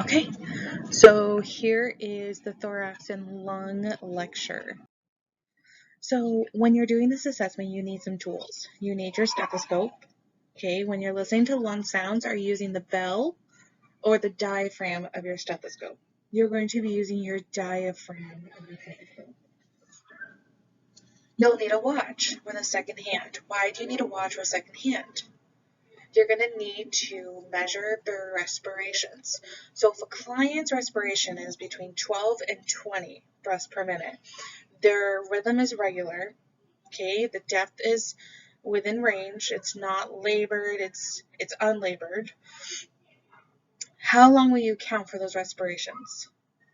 Okay, so here is the thorax and lung lecture. So when you're doing this assessment, you need some tools. You need your stethoscope. Okay, when you're listening to lung sounds, are you using the bell or the diaphragm of your stethoscope? You're going to be using your diaphragm of your stethoscope. You'll need a watch with a second hand. Why do you need a watch with a second hand? You're going to need to measure their respirations. So if a client's respiration is between 12 and 20 breaths per minute, their rhythm is regular, okay, the depth is within range, it's not labored, it's unlabored. How long will you count for those respirations?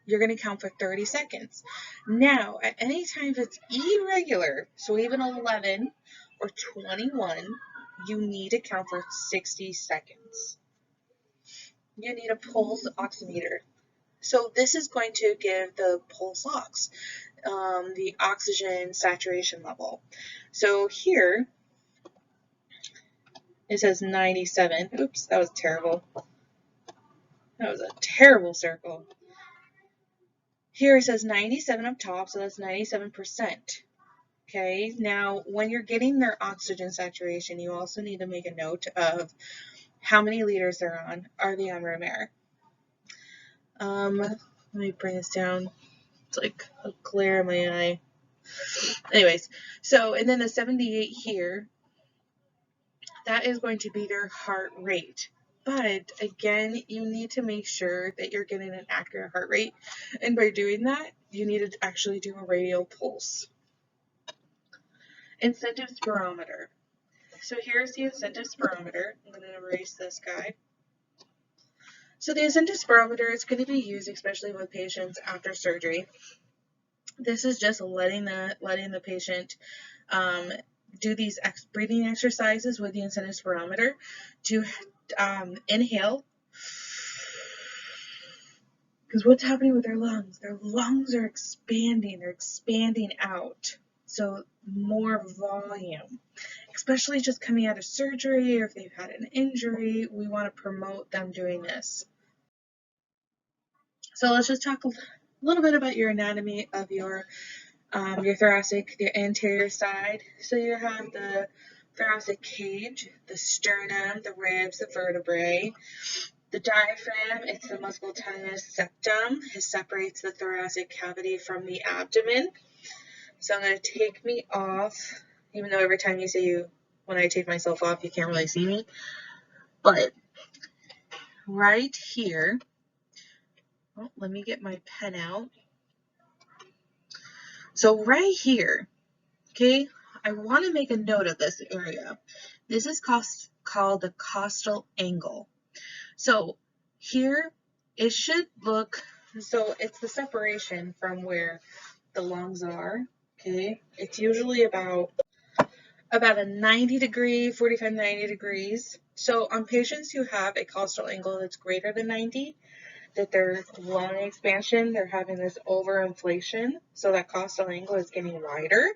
You're going to count for 30 seconds. Now, at any time if it's irregular, so even 11 or 21, you need to count for 60 seconds. You need a pulse oximeter. So this is going to give the pulse ox, the oxygen saturation level. So here, it says 97. Oops, that was terrible. That was a terrible circle. Here it says 97 up top, so that's 97%. Okay, now when you're getting their oxygen saturation, you also need to make a note of how many liters they're on. Are they on room air? Let me bring this down. It's like a glare in my eye. Anyways, so, and then the 78 here, that is going to be their heart rate. But again, you need to make sure that you're getting an accurate heart rate. And by doing that, you need to actually do a radial pulse. Incentive spirometer. So here's the incentive spirometer. I'm going to erase this guy. So the incentive spirometer is going to be used especially with patients after surgery. This is just letting the patient do these breathing exercises with the incentive spirometer to inhale. Because what's happening with their lungs? Their lungs are expanding. They're expanding out. So more volume. Especially just coming out of surgery or if they've had an injury, we want to promote them doing this. So let's just talk a little bit about your anatomy of your thoracic, the anterior side. So you have the thoracic cage, the sternum, the ribs, the vertebrae. The diaphragm, it's the musculotendinous septum. It separates the thoracic cavity from the abdomen. So I'm going to take me off, even though every time you say when I take myself off, you can't really see me. But right here, oh, let me get my pen out. So right here, okay, I want to make a note of this area. This is called the costal angle. So here, it should look, so it's the separation from where the lungs are, okay? It's usually about a 90 degree, 45, 90 degrees. So on patients who have a costal angle that's greater than 90, that their lung expansion, they're having this overinflation, so that costal angle is getting wider.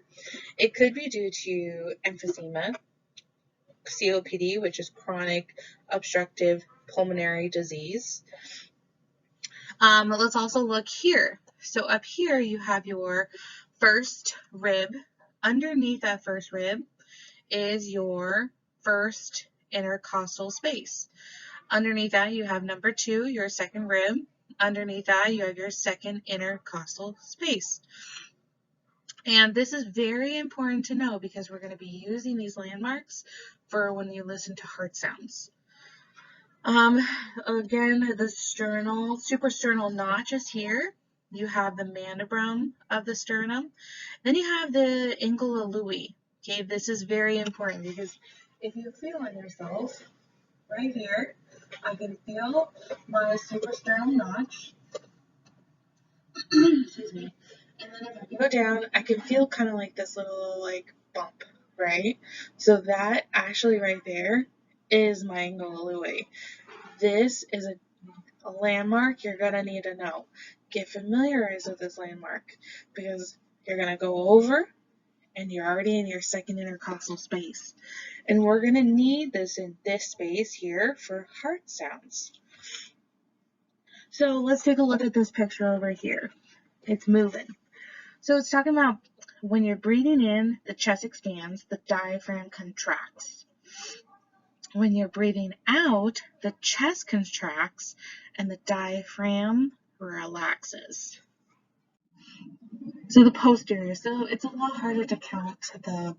It could be due to emphysema, COPD, which is chronic obstructive pulmonary disease. Let's also look here. So up here you have your first rib. Underneath that first rib is your first intercostal space. Underneath that you have number 2, your second rib. Underneath that you have your second intercostal space. And this is very important to know because we're going to be using these landmarks for when you listen to heart sounds. Again, the suprasternal notch is here. You have the mandibular of the sternum. Then you have the ingula lui. Okay, this is very important because if you feel on yourself, right here, I can feel my suprasternal notch. Excuse me. And then if I go down, I can feel kind of like this little bump, right? So that actually right there is my ingula lui. This is a landmark you're going to need to know. Get familiarized with this landmark because you're going to go over and you're already in your second intercostal space. And we're going to need this in this space here for heart sounds. So let's take a look at this picture over here. It's moving. So it's talking about when you're breathing in, the chest expands, the diaphragm contracts. When you're breathing out, the chest contracts and the diaphragm relaxes. So the posterior, so it's a lot harder to count the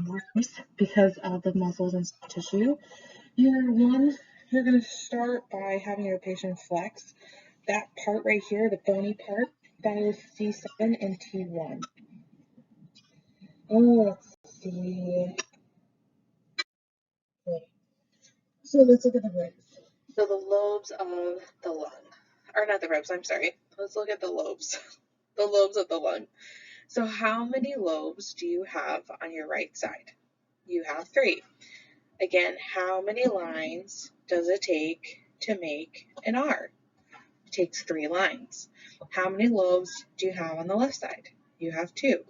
ribs because of the muscles and tissue. You're going to start by having your patient flex. That part right here, the bony part, that is C7 and T1. Oh, let's see. Okay. So let's look at the ribs. So the lobes of the lung, or not the ribs, I'm sorry. Let's look at the lobes. The lobes of the lung. So how many lobes do you have on your right side? You have 3. Again, how many lines does it take to make an R? It takes 3 lines. How many lobes do you have on the left side? You have 2.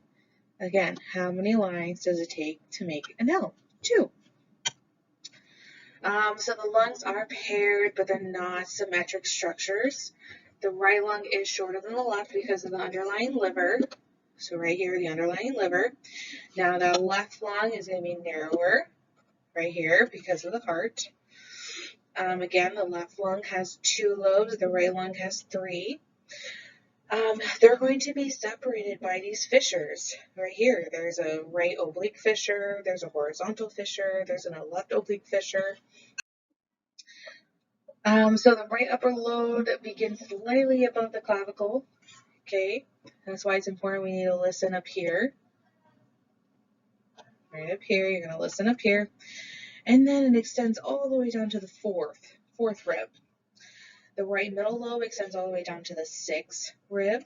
Again, how many lines does it take to make an L? 2. So the lungs are paired, but they're not symmetric structures. The right lung is shorter than the left because of the underlying liver. So right here, the underlying liver. Now the left lung is going to be narrower right here because of the heart. Again, the left lung has 2 lobes, the right lung has 3. They're going to be separated by these fissures right here. There's a right oblique fissure, there's a horizontal fissure, there's a left oblique fissure. So the right upper lobe begins slightly above the clavicle. Okay, that's why it's important we need to listen up here. Right up here, you're going to listen up here. And then it extends all the way down to the fourth rib. The right middle lobe extends all the way down to the 6th rib.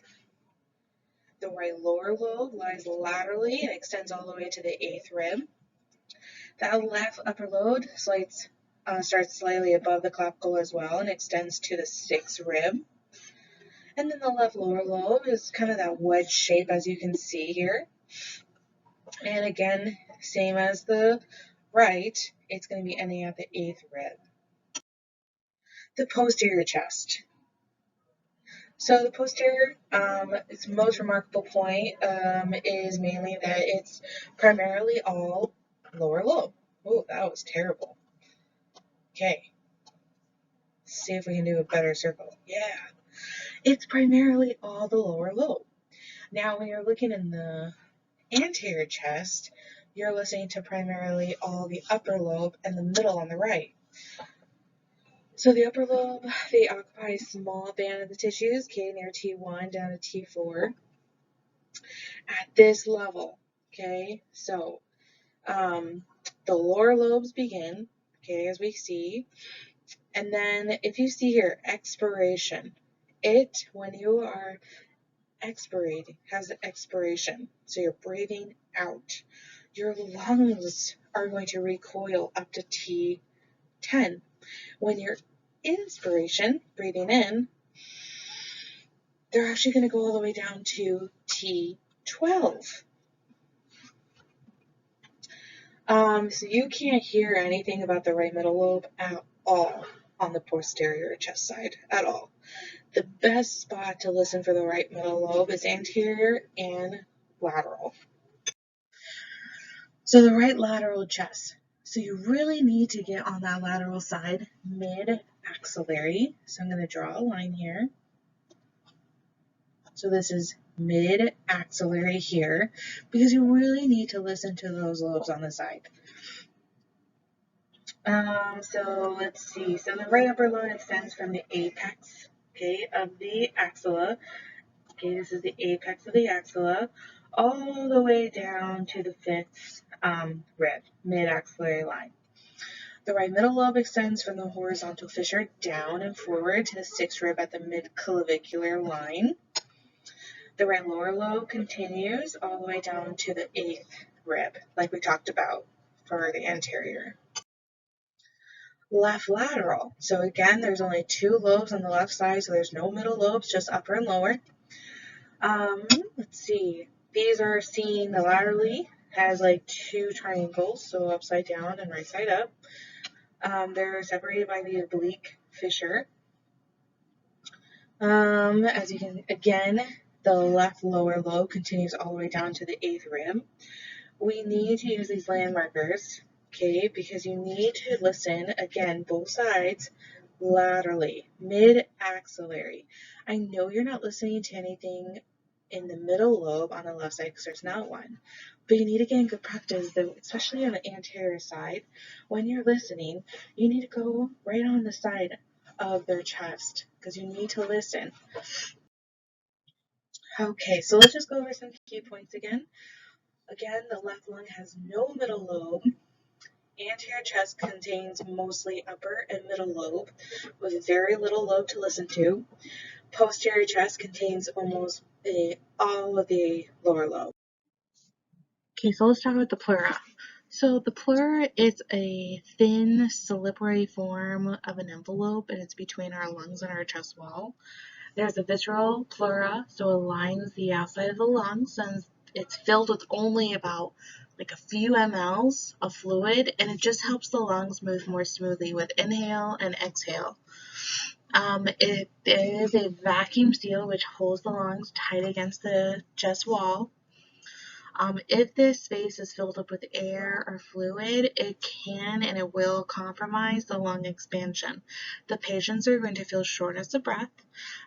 The right lower lobe lies laterally and extends all the way to the 8th rib. That left upper lobe starts slightly above the clavicle as well and extends to the 6th rib. And then the left lower lobe is kind of that wedge shape as you can see here. And again, same as the right, it's going to be ending at the 8th rib. The posterior chest. So the posterior, its most remarkable point is mainly that it's primarily all lower lobe. Oh, that was terrible. Okay. Let's see if we can do a better circle. Yeah. It's primarily all the lower lobe. Now, when you're looking in the anterior chest, you're listening to primarily all the upper lobe and the middle on the right. So the upper lobe, they occupy a small band of the tissues, near T1 down to T4. At this level, okay, so the lower lobes begin, okay, as we see, and then if you see here, expiration, when you are expirating, has an expiration, so you're breathing out, your lungs are going to recoil up to T10. When you're inspiration, breathing in, they're actually going to go all the way down to T12. So you can't hear anything about the right middle lobe at all on the posterior chest side, at all. The best spot to listen for the right middle lobe is anterior and lateral. So the right lateral chest. So you really need to get on that lateral side, mid-axillary. So I'm going to draw a line here. So this is mid-axillary here, because you really need to listen to those lobes on the side. So let's see. So the right upper lobe extends from the apex, okay, of the axilla. Okay, this is the apex of the axilla, all the way down to the 5th rib, mid-axillary line. The right middle lobe extends from the horizontal fissure down and forward to the 6th rib at the mid-clavicular line. The right lower lobe continues all the way down to the 8th rib, like we talked about for the anterior. Left lateral. So again, there's only 2 lobes on the left side, so there's no middle lobes, just upper and lower. Let's see. These are seen laterally, has like 2 triangles, so upside down and right side up. They're separated by the oblique fissure. As you can, again, the left lower lobe continues all the way down to the 8th rib. We need to use these landmarkers, okay, because you need to listen, again, both sides, laterally, mid-axillary. I know you're not listening to anything in the middle lobe on the left side because there's not one, but you need to get in good practice, especially on the anterior side. When you're listening, you need to go right on the side of their chest because you need to listen. Okay, so let's just go over some key points again. Again, the left lung has no middle lobe. Anterior chest contains mostly upper and middle lobe, with very little lobe to listen to. Posterior chest contains almost all of the lower lobe. Okay, so let's talk about the pleura. So the pleura is a thin, slippery form of an envelope, and it's between our lungs and our chest wall. There's a visceral pleura, so it lines the outside of the lungs, and it's filled with only about like a few mLs of fluid, and it just helps the lungs move more smoothly with inhale and exhale. It is a vacuum seal which holds the lungs tight against the chest wall. If this space is filled up with air or fluid, it can and it will compromise the lung expansion. The patients are going to feel shortness of breath.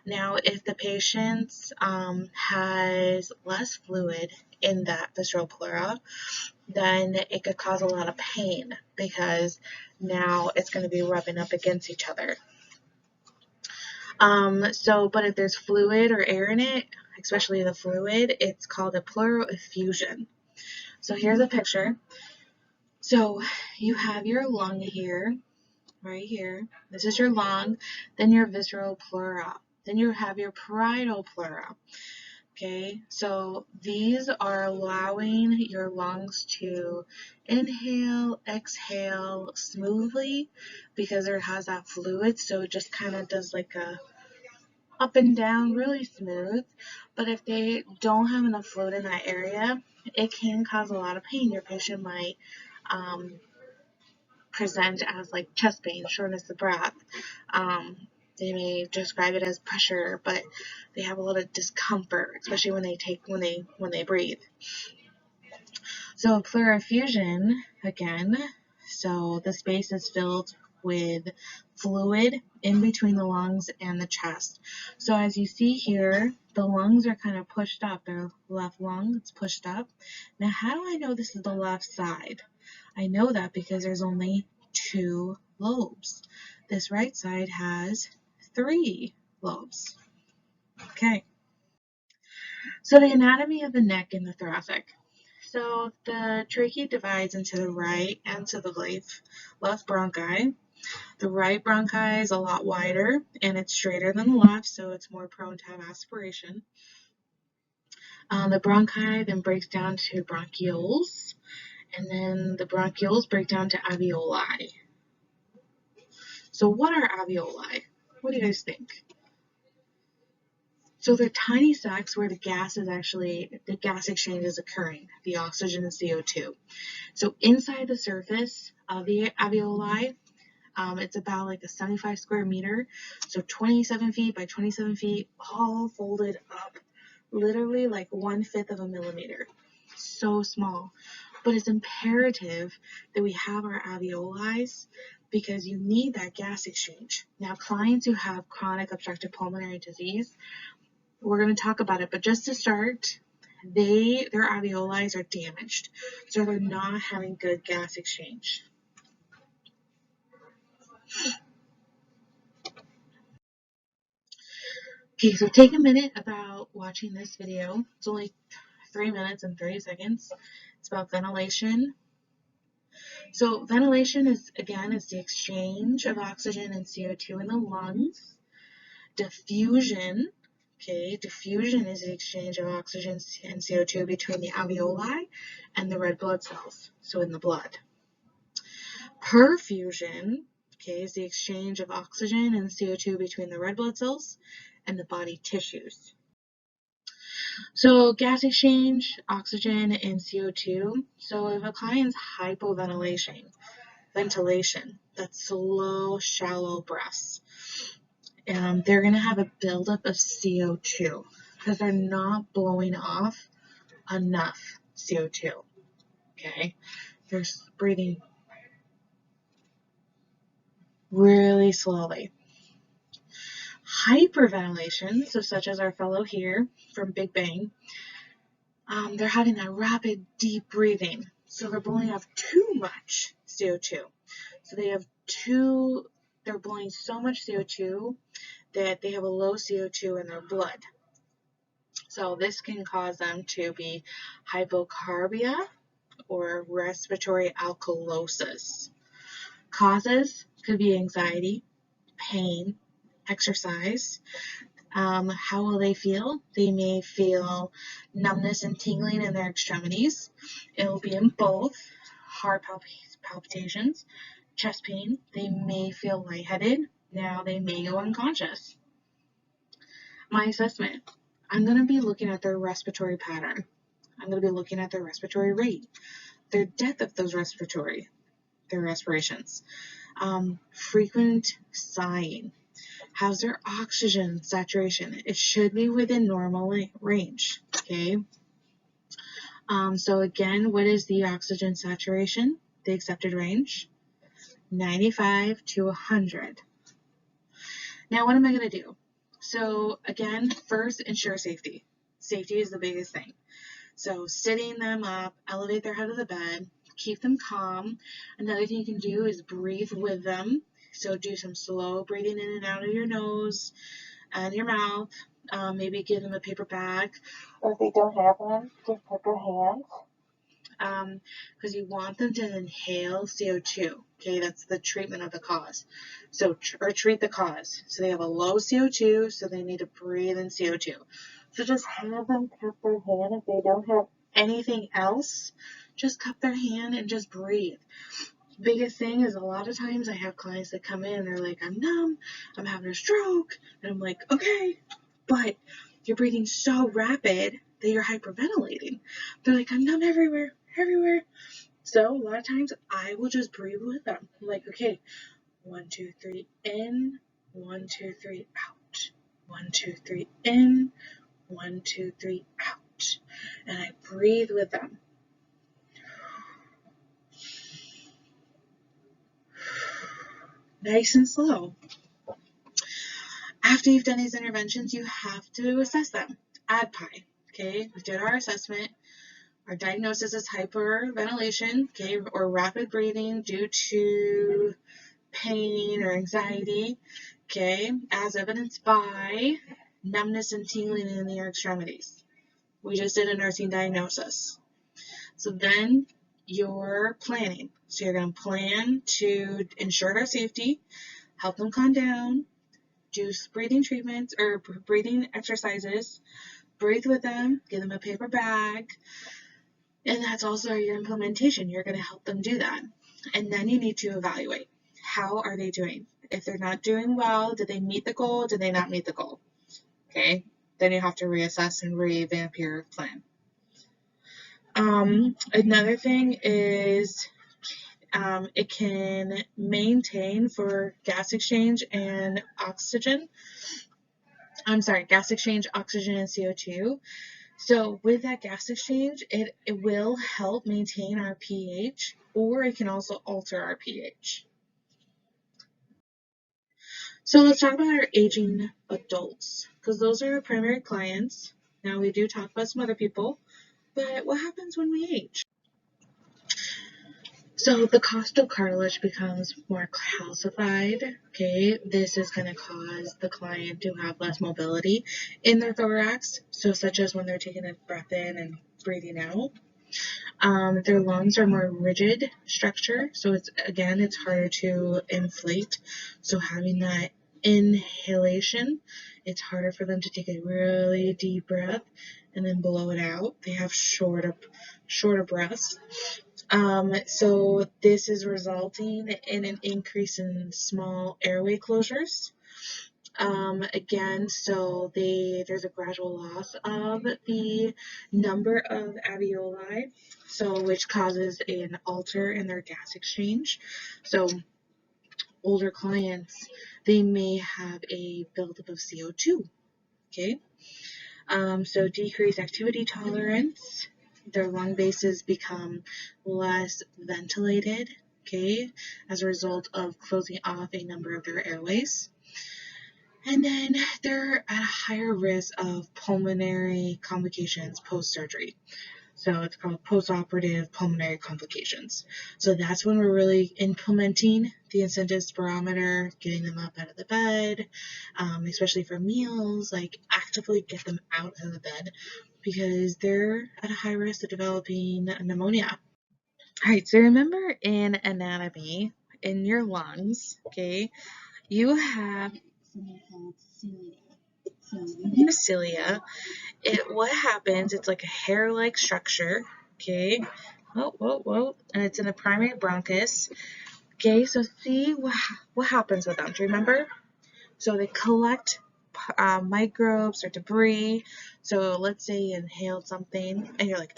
Now, if the patient has less fluid in that visceral pleura, then it could cause a lot of pain because now it's going to be rubbing up against each other. But if there's fluid or air in it, especially the fluid, it's called a pleural effusion. So here's a picture. So you have your lung here, right here. This is your lung, then your visceral pleura. Then you have your parietal pleura. Okay, so these are allowing your lungs to inhale, exhale smoothly because it has that fluid, so it just kind of does like a up and down really smooth. But if they don't have enough fluid in that area, it can cause a lot of pain. Your patient might present as like chest pain, shortness of breath. They may describe it as pressure, but they have a lot of discomfort, especially when they breathe. So pleural effusion, again, so the space is filled with fluid in between the lungs and the chest. So as you see here, the lungs are kind of pushed up. The left lung is pushed up. Now, how do I know this is the left side? I know that because there's only 2 lobes. This right side has 3 lobes. Okay. So the anatomy of the neck in the thoracic. So the trachea divides into the right and to the left bronchi. The right bronchi is a lot wider and it's straighter than the left, so it's more prone to have aspiration. The bronchi then breaks down to bronchioles, and then the bronchioles break down to alveoli. So what are alveoli? What do you guys think? So they're tiny sacs where the gas exchange is occurring, the oxygen and CO2. So inside the surface of the alveoli, it's about like a 75 square meter, so 27 feet by 27 feet, all folded up, literally like 1/5 of a millimeter. So small. But it's imperative that we have our alveoli because you need that gas exchange. Now, clients who have chronic obstructive pulmonary disease, we're going to talk about it, but just to start, their alveoli are damaged, so they're not having good gas exchange. Okay, so take a minute about watching this video. It's only 3 minutes and 30 seconds. It's about ventilation. So ventilation is the exchange of oxygen and CO2 in the lungs. Diffusion, diffusion is the exchange of oxygen and CO2 between the alveoli and the red blood cells, so in the blood. Perfusion, is the exchange of oxygen and CO2 between the red blood cells and the body tissues. So gas exchange, oxygen, and CO2. So if a client's hypoventilation, that's slow, shallow breaths. they're going to have a buildup of CO2 because they're not blowing off enough CO2. Okay, they're breathing really slowly. Hyperventilation, so such as our fellow here from Big Bang, they're having that rapid, deep breathing. So they're blowing off too much CO2. So they're blowing so much CO2 that they have a low CO2 in their blood. So this can cause them to be hypocarbia or respiratory alkalosis. Causes could be anxiety, pain, exercise. How will they feel? They may feel numbness and tingling in their extremities. It will be in both heart palpitations, chest pain. They may feel lightheaded. Now they may go unconscious. My assessment, I'm going to be looking at their respiratory pattern. I'm going to be looking at their respiratory rate, their depth of those their respirations, frequent sighing. How's their oxygen saturation? It should be within normal range, okay? So again, what is the oxygen saturation? The accepted range? 95 to 100. Now, what am I going to do? So again, first, ensure safety. Safety is the biggest thing. So sitting them up, elevate their head of the bed, keep them calm. Another thing you can do is breathe with them. So do some slow breathing in and out of your nose and your mouth. Maybe give them a paper bag, or if they don't have one, just put their hands. Because you want them to inhale CO2. Okay, that's the treatment of the cause. So, treat the cause. So they have a low CO2, so they need to breathe in CO2. So just have them cup their hand. If they don't have anything else, just cup their hand and just breathe. Biggest thing is a lot of times I have clients that come in and they're like, I'm numb, I'm having a stroke. And I'm like, okay, but you're breathing so rapid that you're hyperventilating. They're like, I'm numb everywhere. So a lot of times I will just breathe with them. I'm like, okay, 1, 2, 3 in, 1, 2, 3 out. 1, 2, 3 in, 1, 2, 3 out. And I breathe with them. Nice and slow. After you've done these interventions, you have to assess them. ADPI, okay? We did our assessment. Our diagnosis is hyperventilation, okay, or rapid breathing due to pain or anxiety, okay, as evidenced by numbness and tingling in the extremities. We just did a nursing diagnosis. So then you're planning. So you're going to plan to ensure their safety, help them calm down, do breathing treatments or breathing exercises, breathe with them, give them a paper bag, and that's also your implementation. You're going to help them do that. And then you need to evaluate. How are they doing? If they're not doing well, did they meet the goal? Did they not meet the goal? Okay, then you have to reassess and revamp your plan. Another thing is it can maintain for gas exchange, oxygen, and CO2. So with that gas exchange, it will help maintain our pH, or it can also alter our pH. So let's talk about our aging adults, because those are our primary clients. Now we do talk about some other people, but what happens when we age? So the costal cartilage becomes more calcified, okay? This is going to cause the client to have less mobility in their thorax, so such as when they're taking a breath in and breathing out. Their lungs are more rigid structure, so it's harder to inflate. So having that inhalation, it's harder for them to take a really deep breath and then blow it out. They have shorter breaths. So this is resulting in an increase in small airway closures. So there's a gradual loss of the number of alveoli, which causes an alter in their gas exchange. So older clients, they may have a buildup of CO2, okay? So decreased activity tolerance, their lung bases become less ventilated, okay, as a result of closing off a number of their airways. And then they're at a higher risk of pulmonary complications post-surgery. So it's called postoperative pulmonary complications. So that's when we're really implementing the incentive spirometer, getting them up out of the bed, especially for meals, like actively get them out of the bed because they're at a high risk of developing pneumonia. All right, so remember in anatomy, in your lungs, okay, you have something called cilia. So in cilia, what happens, it's like a hair-like structure, okay, whoa, and it's in the primary bronchus, okay, so see what happens with them, do you remember? So they collect microbes or debris, so let's say you inhaled something, and you're like,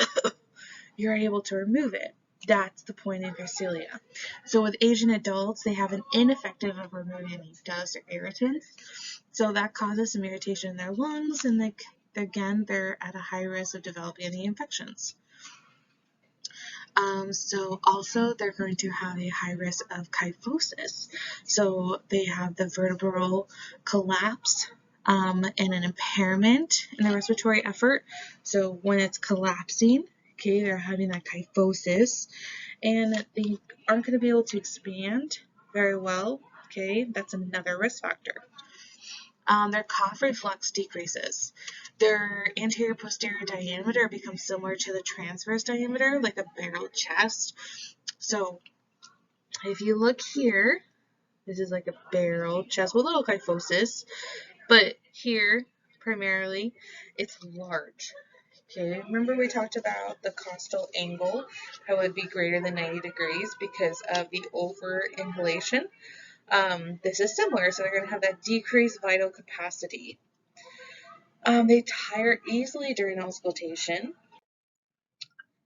you're able to remove it. That's the point of your cilia. So with Asian adults, they have an ineffective of removing any dust or irritants, so that causes some irritation in their lungs, and they're at a high risk of developing any infections. So also they're going to have a high risk of kyphosis. So they have the vertebral collapse and an impairment in the respiratory effort. So when it's collapsing, okay, they're having that kyphosis, and they aren't going to be able to expand very well. Okay, that's another risk factor. Their cough reflex decreases. Their anterior posterior diameter becomes similar to the transverse diameter, like a barrel chest. So if you look here, this is like a barrel chest with a little kyphosis, but here, primarily, it's large. Okay, remember we talked about the costal angle, how it would be greater than 90 degrees because of the over inhalation. This is similar, so they're going to have that decreased vital capacity. They tire easily during auscultation.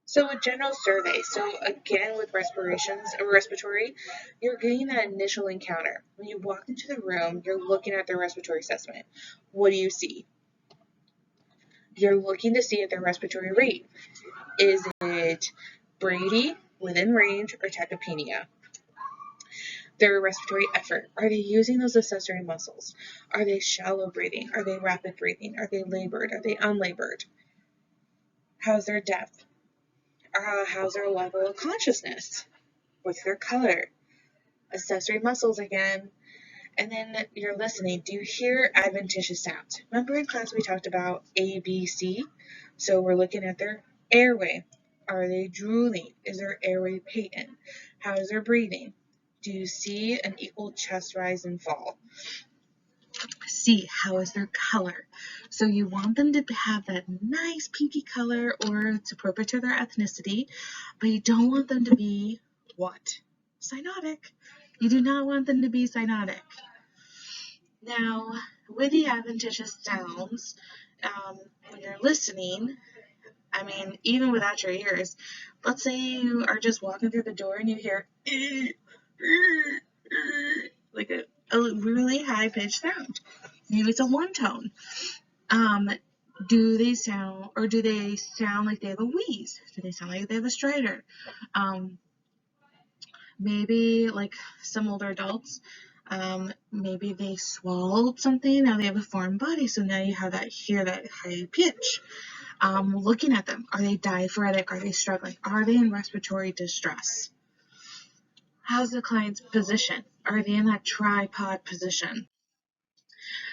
So a general survey. So again, with respiratory, you're getting that initial encounter. When you walk into the room, you're looking at their respiratory assessment. What do you see? You're looking to see at their respiratory rate. Is it Brady, within range, or tachypnea? Their respiratory effort. Are they using those accessory muscles? Are they shallow breathing? Are they rapid breathing? Are they labored? Are they unlabored? How's their depth? How's their level of consciousness? What's their color? Accessory muscles again. And then you're listening. Do you hear adventitious sounds? Remember in class we talked about A, B, C? So we're looking at their airway. Are they drooling? Is their airway patent? How is their breathing? Do you see an equal chest rise and fall? C, how is their color? So you want them to have that nice pinky color, or it's appropriate to their ethnicity, but you don't want them to be what? Cyanotic. You do not want them to be cyanotic. Now, with the adventitious sounds, when you're listening, I mean, even without your ears, let's say you are just walking through the door and you hear like a really high-pitched sound. Maybe it's a one tone. Do they sound like they have a wheeze? Do they sound like they have a stridor? Maybe like some older adults, maybe they swallowed something, now they have a foreign body, so now you hear that high pitch. Looking at them, are they diaphoretic? Are they struggling? Are they in respiratory distress? How's the client's position? Are they in that tripod position?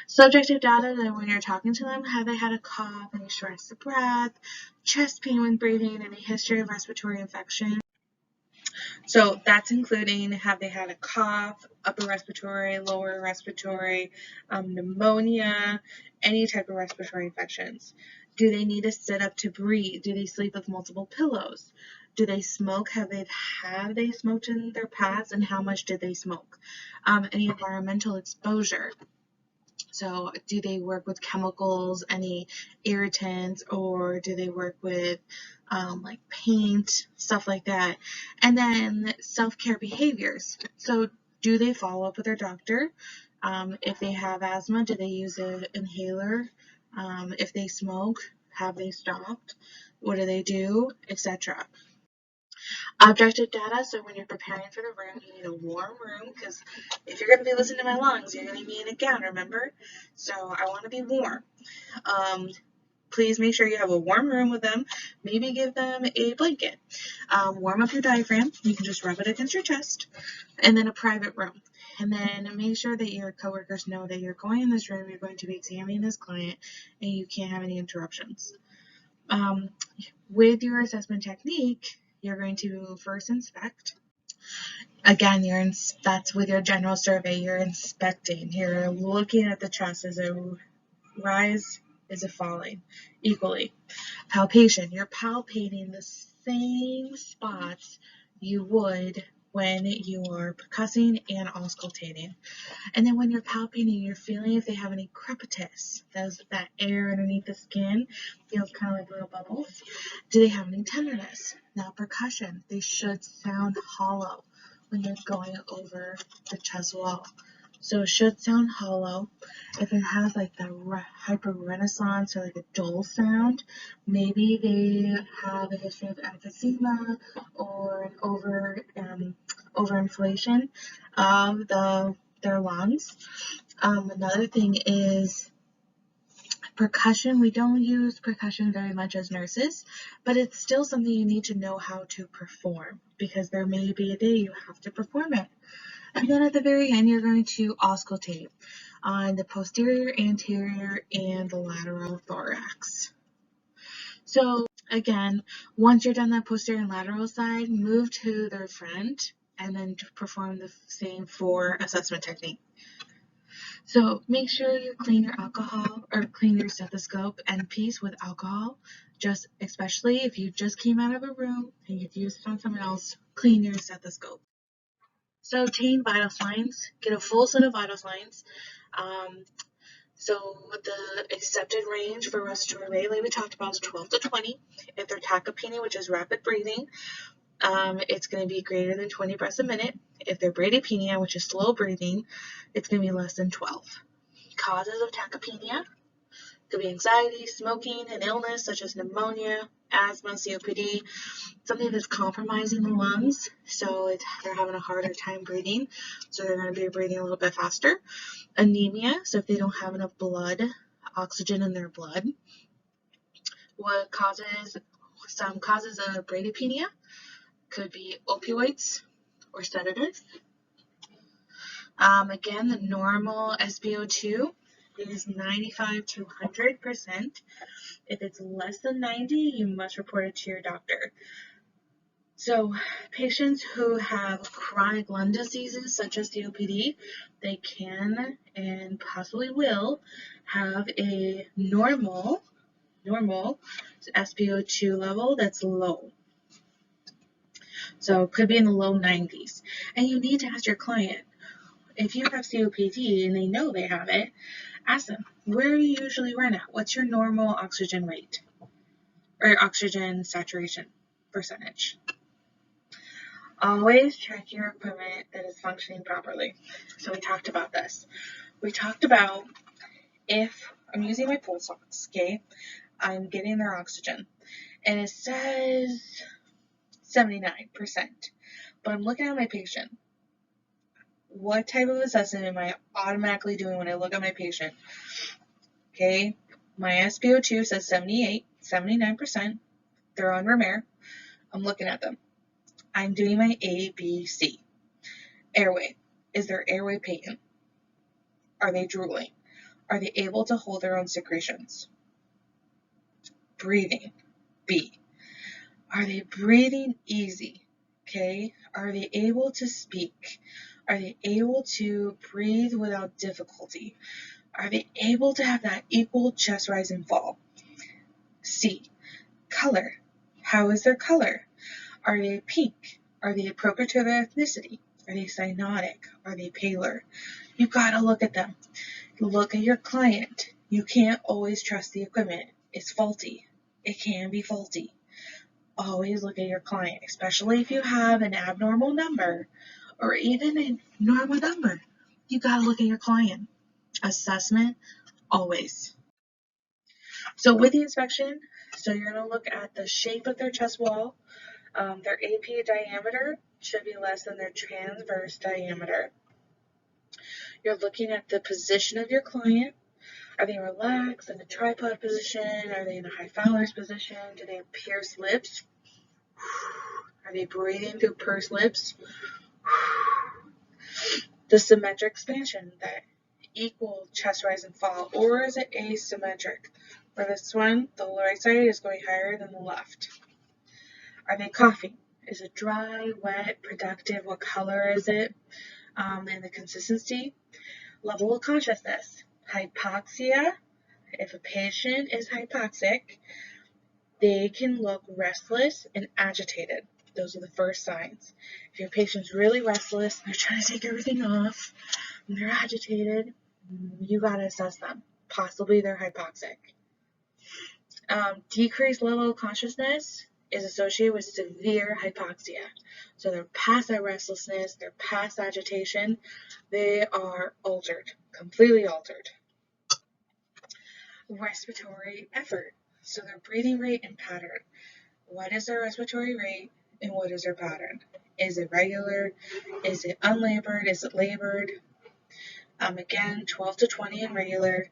Subjective data, that when you're talking to them, have they had a cough, any shortness of breath, chest pain when breathing, any history of respiratory infection? So that's including, have they had a cough, upper respiratory, lower respiratory, pneumonia, any type of respiratory infections. Do they need to sit up to breathe? Do they sleep with multiple pillows? Do they smoke? Have they smoked in their past, and how much did they smoke? Any environmental exposure. So do they work with chemicals, any irritants, or do they work with like paint, stuff like that? And then self-care behaviors. So Do they follow up with their doctor? If they have asthma, do they use an inhaler? If they smoke, have they stopped? What do they do, etc. Objective data, so when you're preparing for the room, you need a warm room, because if you're going to be listening to my lungs, you're going to be in a gown, remember? So I want to be warm. Please make sure you have a warm room with them. Maybe give them a blanket. Warm up your diaphragm. You can just rub it against your chest. And then a private room. And then make sure that your coworkers know that you're going in this room, you're going to be examining this client, and you can't have any interruptions. With your assessment technique, you're going to first inspect. Again, that's with your general survey. You're inspecting. You're looking at the chest. Is it rise? Is it falling? Equally. Palpation. You're palpating the same spots you would when you are percussing and auscultating. And then when you're palpating, you're feeling if they have any crepitus, that air underneath the skin feels kind of like little bubbles. Do they have any tenderness? Now, percussion, they should sound hollow when you're going over the chest wall. So it should sound hollow. If it has like the hyper-renaissance or like a dull sound, maybe they have a history of emphysema or an overinflation of their lungs. Another thing is percussion. We don't use percussion very much as nurses, but it's still something you need to know how to perform, because there may be a day you have to perform it. And then at the very end, you're going to auscultate on the posterior, anterior, and the lateral thorax. So again, once you're done that posterior and lateral side, move to the front and then perform the same for assessment technique. So make sure you clean your alcohol or clean your stethoscope and piece with alcohol, especially if you just came out of a room and you've used it on someone else, clean your stethoscope. So obtain vital signs, get a full set of vital signs. So the accepted range for respiratory rate, like we talked about, is 12 to 20. If they're tachypnea, which is rapid breathing, it's going to be greater than 20 breaths a minute. If they're bradypnea, which is slow breathing, it's going to be less than 12. Causes of tachypnea could be anxiety, smoking, an illness such as pneumonia, asthma, COPD, something that's compromising the lungs, so they're having a harder time breathing, so they're going to be breathing a little bit faster. Anemia, so if they don't have enough oxygen in their blood. What causes of bradypnea could be opioids or sedatives. Again, the normal SpO2 is 95 to 100%. If it's less than 90, you must report it to your doctor. So patients who have chronic lung diseases such as COPD, they can and possibly will have a normal SpO2 level that's low. So it could be in the low 90s. And you need to ask your client, if you have COPD and they know they have it, ask them, where do you usually run at? What's your normal oxygen rate or oxygen saturation percentage? Always check your equipment that is functioning properly. So we talked about this. We talked about if I'm using my pulse ox, okay, I'm getting their oxygen, and it says 79%, but I'm looking at my patient. What type of assessment am I automatically doing when I look at my patient? Okay, my SpO2 says 78, 79%. They're on room air. I'm looking at them. I'm doing my ABC. Airway. Is their airway patent? Are they drooling? Are they able to hold their own secretions? Breathing. B. Are they breathing easy? Okay. Are they able to speak? Are they able to breathe without difficulty? Are they able to have that equal chest rise and fall? C. Color. How is their color? Are they pink? Are they appropriate to their ethnicity? Are they cyanotic? Are they paler? You gotta look at them. Look at your client. You can't always trust the equipment. It's faulty. It can be faulty. Always look at your client, especially if you have an abnormal number or even a normal number. You gotta look at your client. Assessment, always. So with the inspection, so you're gonna look at the shape of their chest wall. Their AP diameter should be less than their transverse diameter. You're looking at the position of your client. Are they relaxed in a tripod position? Are they in a high Fowler's position? Do they have pierced lips? Are they breathing through pursed lips? The symmetric expansion, that equal chest rise and fall, or is it asymmetric? For this one, the right side is going higher than the left. Are they coughing? Is it dry, wet, productive? What color is it? And the consistency. Level of consciousness. Hypoxia. If a patient is hypoxic, they can look restless and agitated. Those are the first signs. If your patient's really restless, they're trying to take everything off, and they're agitated, you gotta assess them. Possibly they're hypoxic. Decreased level of consciousness is associated with severe hypoxia. So they're past that restlessness, they're past agitation, they are altered, completely altered. Respiratory effort. So their breathing rate and pattern. What is their respiratory rate and what is their pattern? Is it regular? Is it unlabored? Is it labored? Again, 12 to 20 in regular.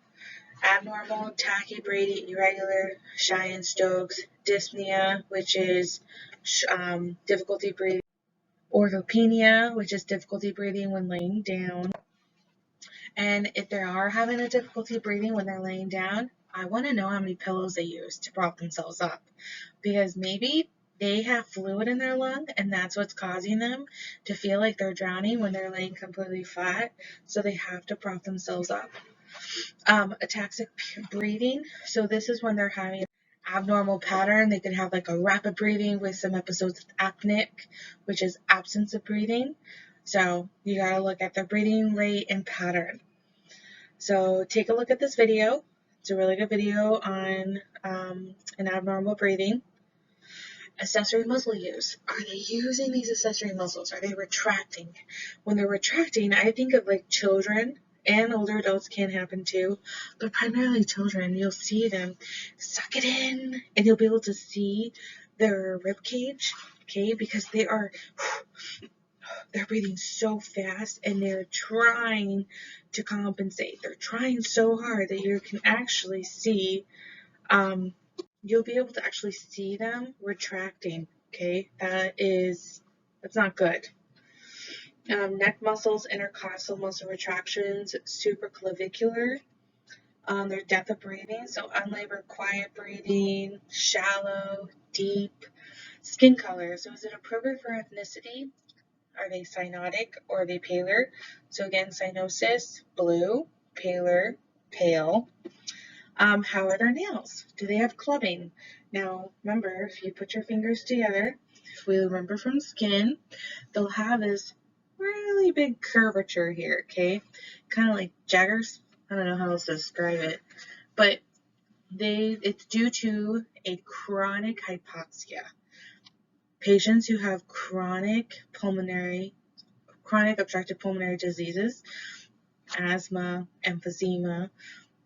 Abnormal, tachybrady, irregular, Cheyenne Stokes, dyspnea, which is difficulty breathing, orthopnea, which is difficulty breathing when laying down. And if they are having a difficulty breathing when they're laying down, I want to know how many pillows they use to prop themselves up, because maybe they have fluid in their lung and that's what's causing them to feel like they're drowning when they're laying completely flat, so they have to prop themselves up. Ataxic breathing, so this is when they're having abnormal pattern. They could have like a rapid breathing with some episodes of apneic, which is absence of breathing. So you gotta look at their breathing rate and pattern. So take a look at this video. It's a really good video on an abnormal breathing. Accessory muscle use. Are they using these accessory muscles? Are they retracting? When they're retracting, I think of like children, and older adults can happen too, but primarily children. You'll see them suck it in, and you'll be able to see their rib cage, okay, because they're breathing so fast and they're trying to compensate. They're trying so hard that you can actually see, you'll be able to actually see them retracting, okay? That's not good. Neck muscles, intercostal muscle retractions, supraclavicular, their depth of breathing, so unlabored, quiet breathing, shallow, deep. Skin color, so is it appropriate for ethnicity? Are they cyanotic or are they paler? So again, cyanosis, blue, paler, pale. How are their nails? Do they have clubbing? Now, remember, if you put your fingers together, if we remember from skin, they'll have this really big curvature here, okay? Kind of like Jaggers. I don't know how else to describe it. But it's due to a chronic hypoxia. Patients who have chronic obstructive pulmonary diseases, asthma, emphysema,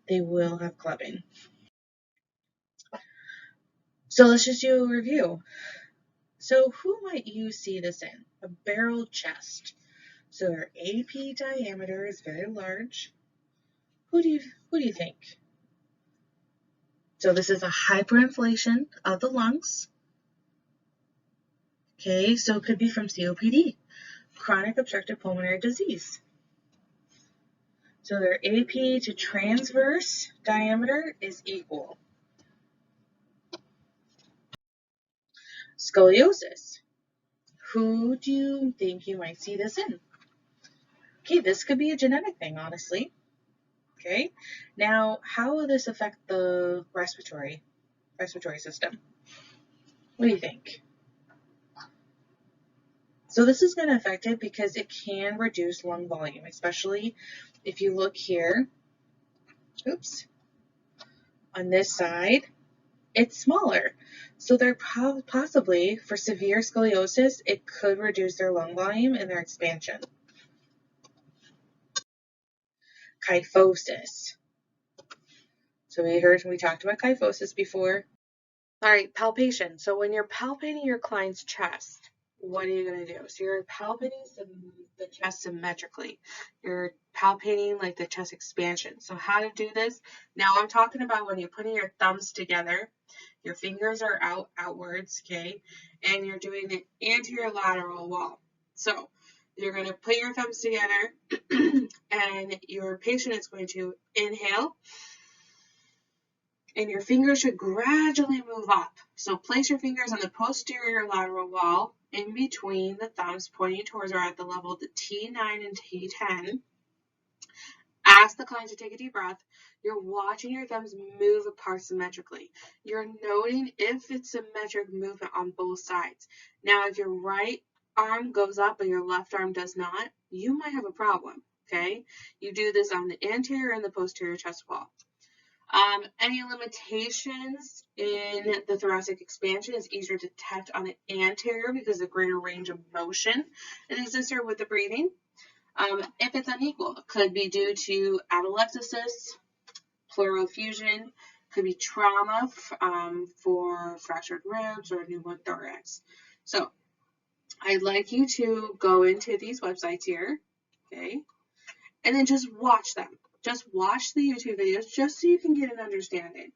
they will have clubbing. So let's just do a review. So who might you see this in? A barrel chest. So their AP diameter is very large. Who do you think? So this is a hyperinflation of the lungs. Okay, so it could be from COPD, chronic obstructive pulmonary disease. So their AP to transverse diameter is equal. Scoliosis. Who do you think you might see this in? Okay, this could be a genetic thing, honestly. Okay, now how will this affect the respiratory system? What do you think? So this is going to affect it because it can reduce lung volume, especially if you look here, oops, on this side, it's smaller. So they're possibly, for severe scoliosis, it could reduce their lung volume and their expansion. Kyphosis. So we talked about kyphosis before. All right, palpation. So when you're palpating your client's chest, what are you going to do? So you're palpating the chest symmetrically. You're palpating like the chest expansion. So how to do this? Now I'm talking about when you're putting your thumbs together, your fingers are outwards, okay? And you're doing the anterior lateral wall. So you're going to put your thumbs together and your patient is going to inhale. And your fingers should gradually move up. So place your fingers on the posterior lateral wall in between the thumbs pointing towards or at the level of the T9 and T10. Ask the client to take a deep breath. You're watching your thumbs move apart symmetrically. You're noting if it's symmetric movement on both sides. Now, if your right arm goes up but your left arm does not, you might have a problem, okay? You do this on the anterior and the posterior chest wall. Any limitations in the thoracic expansion is easier to detect on the anterior because of greater range of motion that exists here with the breathing. If it's unequal, it could be due to atelectasis, pleural effusion, could be trauma for fractured ribs or pneumothorax. So I'd like you to go into these websites here, okay, and then just watch them. Just watch the YouTube videos just so you can get an understanding.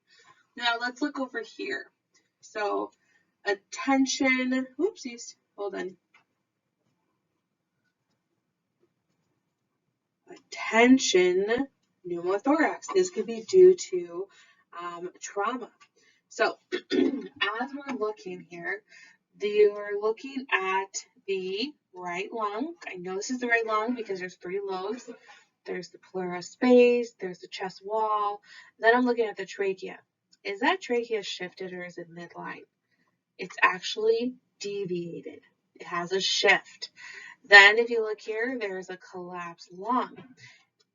Now let's look over here. So attention, whoopsies, hold on. Attention pneumothorax. This could be due to trauma. So as we're looking here, you're looking at the right lung. I know this is the right lung because there's 3 lobes. There's the pleura space, there's the chest wall. Then I'm looking at the trachea. Is that trachea shifted or is it midline? It's actually deviated. It has a shift. Then if you look here, there's a collapsed lung.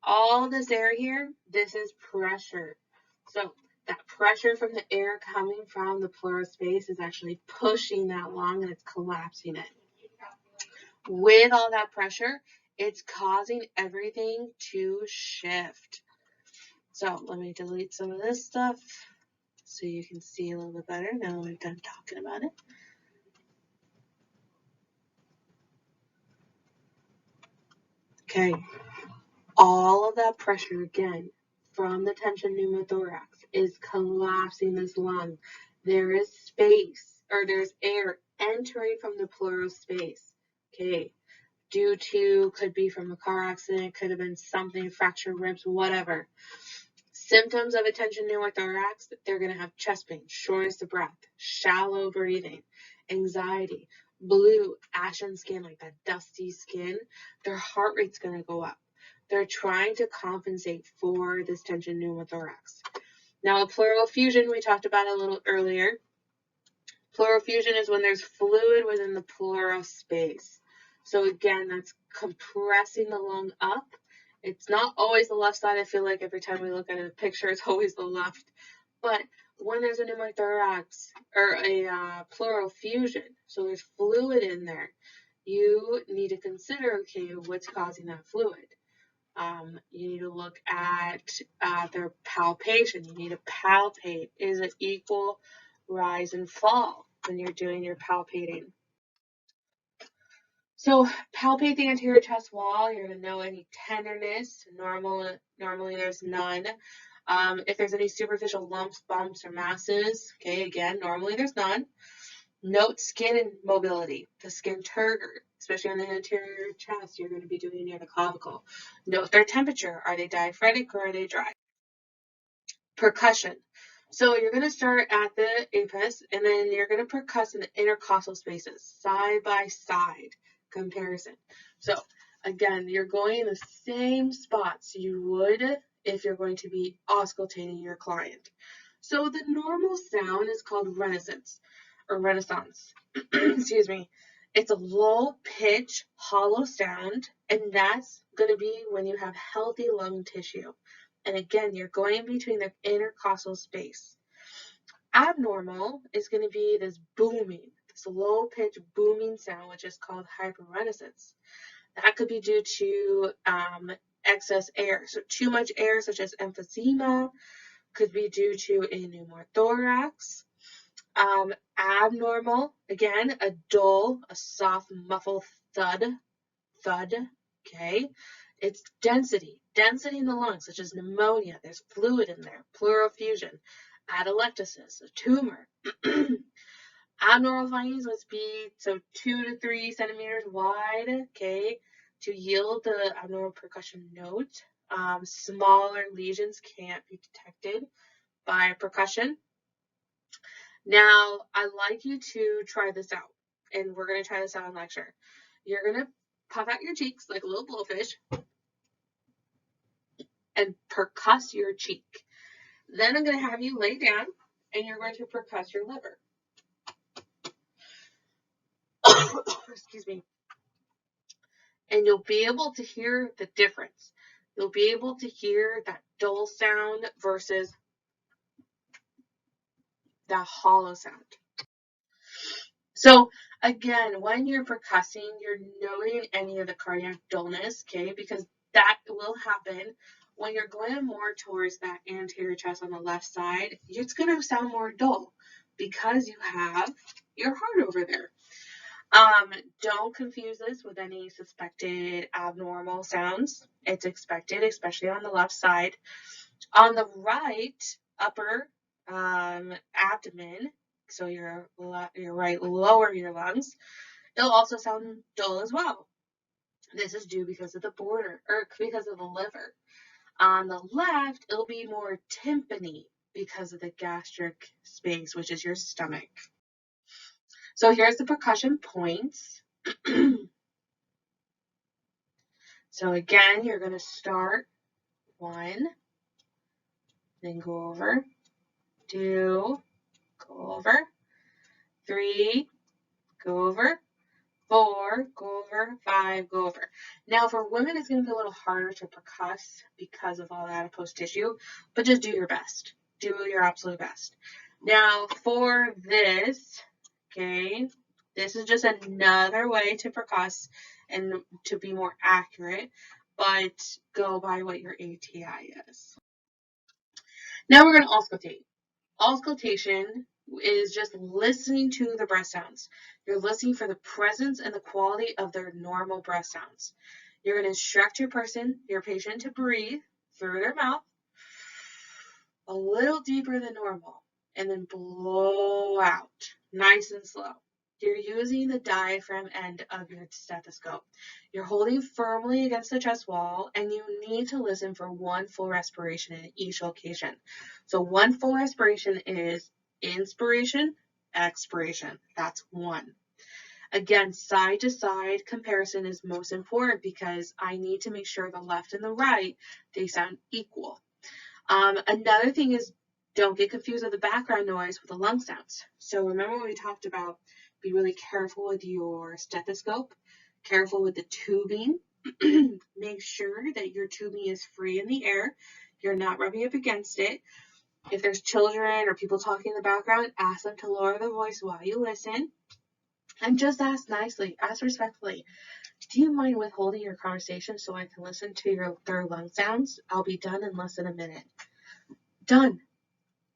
All this air here, this is pressure. So that pressure from the air coming from the pleura space is actually pushing that lung and it's collapsing it. With all that pressure, it's causing everything to shift. So let me delete some of this stuff so you can see a little bit better now that we've done talking about it. Okay, all of that pressure again from the tension pneumothorax is collapsing this lung. There is space, or there's air entering from the pleural space. Okay, due to, could be from a car accident, could have been something, fractured ribs, whatever. Symptoms of a tension pneumothorax, they're going to have chest pain, shortness of breath, shallow breathing, anxiety, blue, ashen skin, like that dusty skin. Their heart rate's going to go up. They're trying to compensate for this tension pneumothorax. Now, a pleural effusion, we talked about a little earlier. Pleural effusion is when there's fluid within the pleural space. So again, that's compressing the lung up. It's not always the left side. I feel like every time we look at a picture, it's always the left. But when there's a pneumothorax or a pleural effusion, so there's fluid in there, you need to consider, okay, what's causing that fluid? You need to look at their palpation. You need to palpate. Is it equal rise and fall when you're doing your palpating? So palpate the anterior chest wall. You're going to know any tenderness. Normally there's none. If there's any superficial lumps, bumps, or masses, okay, again, normally there's none. Note skin and mobility. The skin turgor, especially on the anterior chest, you're going to be doing near the clavicle. Note their temperature. Are they diaphoretic or are they dry? Percussion. So you're going to start at the apus, and then you're going to percuss in the intercostal spaces, side by side comparison. So again, you're going in the same spots you would if you're going to be auscultating your client. So the normal sound is called renaissance. Excuse me. It's a low pitch, hollow sound, and that's going to be when you have healthy lung tissue. And again, you're going between the intercostal space. Abnormal is going to be this booming, this low-pitched booming sound, which is called hyperreticence. That could be due to excess air. So too much air, such as emphysema, could be due to a pneumothorax. Abnormal, again, a dull, a soft, muffled thud, okay? It's density in the lungs, such as pneumonia. There's fluid in there, pleural effusion, atelectasis, a tumor. Abnormal findings must be 2 to 3 centimeters wide, okay, to yield the abnormal percussion note. Smaller lesions can't be detected by percussion. Now, I'd like you to try this out, and we're going to try this out in lecture. You're going to puff out your cheeks like a little blowfish and percuss your cheek. Then I'm going to have you lay down, and you're going to percuss your liver. Excuse me. And you'll be able to hear the difference. You'll be able to hear that dull sound versus that hollow sound. So again, when you're percussing, you're noting any of the cardiac dullness, okay, because that will happen when you're going more towards that anterior chest on the left side. It's going to sound more dull because you have your heart over there. Don't confuse this with any suspected abnormal sounds. It's expected, especially on the left side. On the right upper abdomen, so your right lower of your lungs, it'll also sound dull as well. This is due because of the border, or because of the liver. On the left, it'll be more tympany because of the gastric space, which is your stomach. So here's the percussion points. So again, you're going to start 1, then go over, 2, go over, 3, go over, 4, go over, 5, go over. Now for women, it's going to be a little harder to percuss because of all that adipose tissue, but just do your best. Do your absolute best. Now for this, okay, this is just another way to percuss and to be more accurate, but go by what your ATI is. Now we're going to auscultate. Auscultation is just listening to the breath sounds. You're listening for the presence and the quality of their normal breath sounds. You're going to instruct your patient to breathe through their mouth a little deeper than normal, and then blow out nice and slow. You're using the diaphragm end of your stethoscope. You're holding firmly against the chest wall, and you need to listen for 1 full respiration in each location. So 1 full respiration is inspiration, expiration. That's 1. Again, side to side comparison is most important because I need to make sure the left and the right, they sound equal. Another thing is, don't get confused with the background noise with the lung sounds. So remember when we talked about be really careful with your stethoscope, careful with the tubing. Make sure that your tubing is free in the air. You're not rubbing up against it. If there's children or people talking in the background, ask them to lower their voice while you listen. And just ask nicely, ask respectfully. Do you mind withholding your conversation so I can listen to their lung sounds? I'll be done in less than a minute. Done.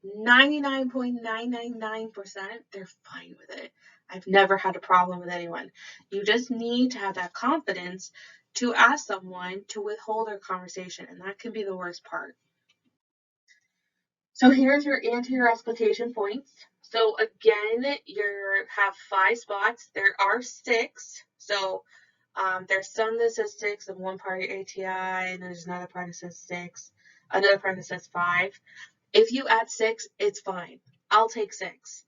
99.999%, they're fine with it. I've never had a problem with anyone. You just need to have that confidence to ask someone to withhold their conversation, and that can be the worst part. So here's your anterior auscultation points. So again, you have 5 spots. There are 6. So there's some that says 6 in one part of your ATI, and there's another part that says 6, another part that says 5. If you add 6, it's fine. I'll take 6.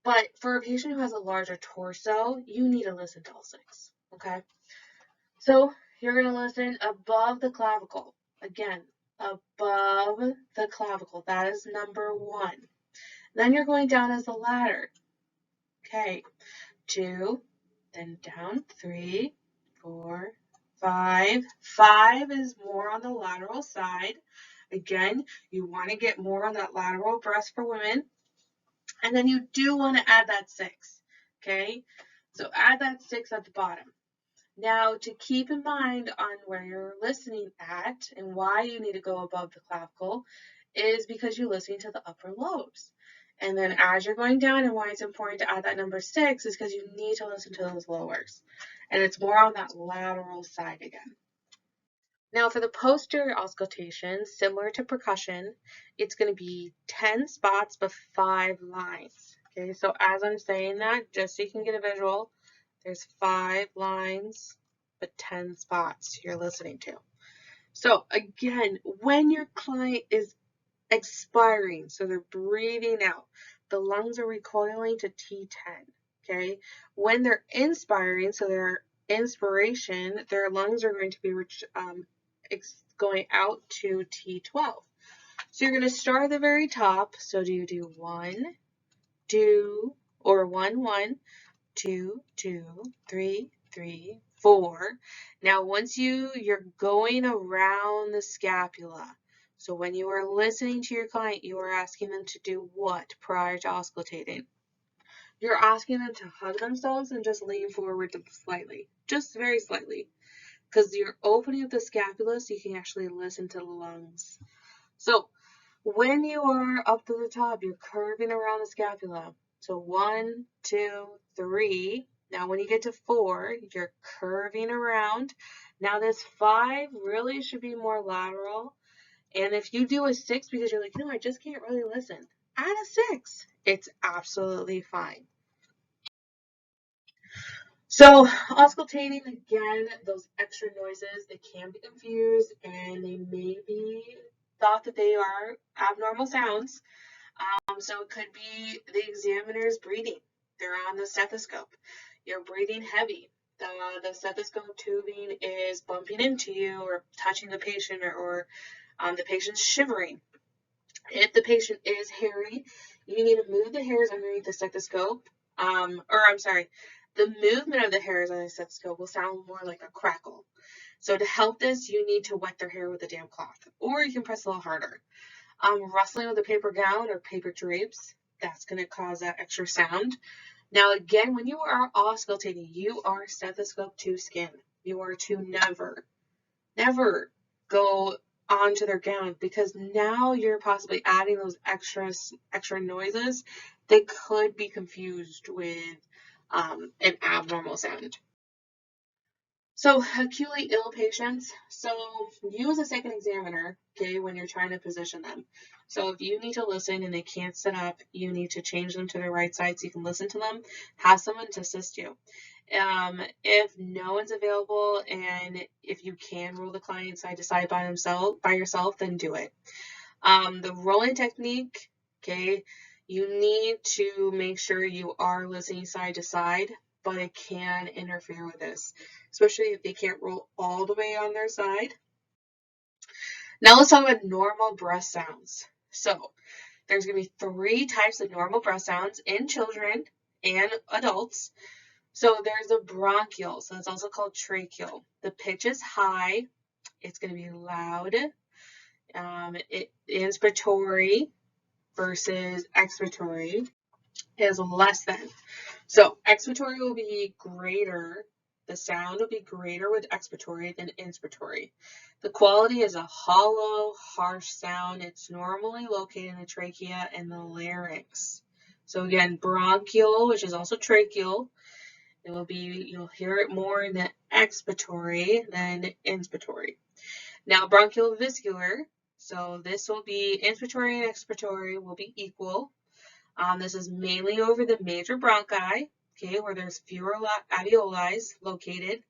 But for a patient who has a larger torso, you need to listen to all 6, okay? So you're going to listen above the clavicle. Again, above the clavicle. That is number 1. Then you're going down as the ladder. Okay, 2, then down, 3, 4, 5. 5 is more on the lateral side. Again, you want to get more on that lateral breast for women. And then you do want to add that 6, okay? So add that 6 at the bottom. Now, to keep in mind on where you're listening at and why you need to go above the clavicle is because you're listening to the upper lobes. And then as you're going down, and why it's important to add that number 6 is because you need to listen to those lowers. And it's more on that lateral side again. Now for the posterior auscultation, similar to percussion, it's going to be 10 spots but 5 lines. Okay, so as I'm saying that, just so you can get a visual, there's 5 lines but 10 spots you're listening to. So again, when your client is expiring, so they're breathing out, the lungs are recoiling to T10. Okay, when they're inspiring, so their inspiration, their lungs are going to be going out to T12. So you're going to start at the very top. So do you do 1, 2, or 1, 1, 2, 2, 3, 3, 4. Now once you're going around the scapula. So when you are listening to your client, you are asking them to do what prior to auscultating? You're asking them to hug themselves and just lean forward slightly, just very slightly, because you're opening up the scapula so you can actually listen to the lungs. So when you are up to the top, you're curving around the scapula. So 1, 2, 3. Now when you get to 4, you're curving around. Now this 5 really should be more lateral. And if you do a 6 because you're like, no, I just can't really listen, add a 6. It's absolutely fine. So auscultating, again, those extra noises, they can be confused and they may be thought that they are abnormal sounds. So it could be the examiner's breathing. They're on the stethoscope. You're breathing heavy. The stethoscope tubing is bumping into you or touching the patient, or the patient's shivering. If the patient is hairy, you need to move the hairs underneath the stethoscope. The movement of the hairs on the stethoscope will sound more like a crackle. So to help this, you need to wet their hair with a damp cloth, or you can press a little harder. Rustling with a paper gown or paper drapes, that's going to cause that extra sound. Now again, when you are auscultating, you are stethoscope to skin. You are to never go onto their gown, because now you're possibly adding those extra noises that could be confused with an abnormal sound. So acutely ill patients, so you as a second examiner, okay, when you're trying to position them. So if you need to listen and they can't sit up, you need to change them to the right side so you can listen to them. Have someone to assist you. If no one's available and if you can roll the client side to side by yourself, then do it. The rolling technique, okay, you need to make sure you are listening side to side, but it can interfere with this, especially if they can't roll all the way on their side. Now let's talk about normal breath sounds. So there's going to be 3 types of normal breath sounds in children and adults. So there's a bronchial, so it's also called tracheal. The pitch is high, it's going to be loud. Inspiratory versus expiratory is less than. So expiratory will be greater. The sound will be greater with expiratory than inspiratory. The quality is a hollow, harsh sound. It's normally located in the trachea and the larynx. So again, bronchial, which is also tracheal, you'll hear it more in the expiratory than inspiratory. Now bronchial viscular, so this will be inspiratory and expiratory will be equal. This is mainly over the major bronchi, okay, where there's fewer alveoli located.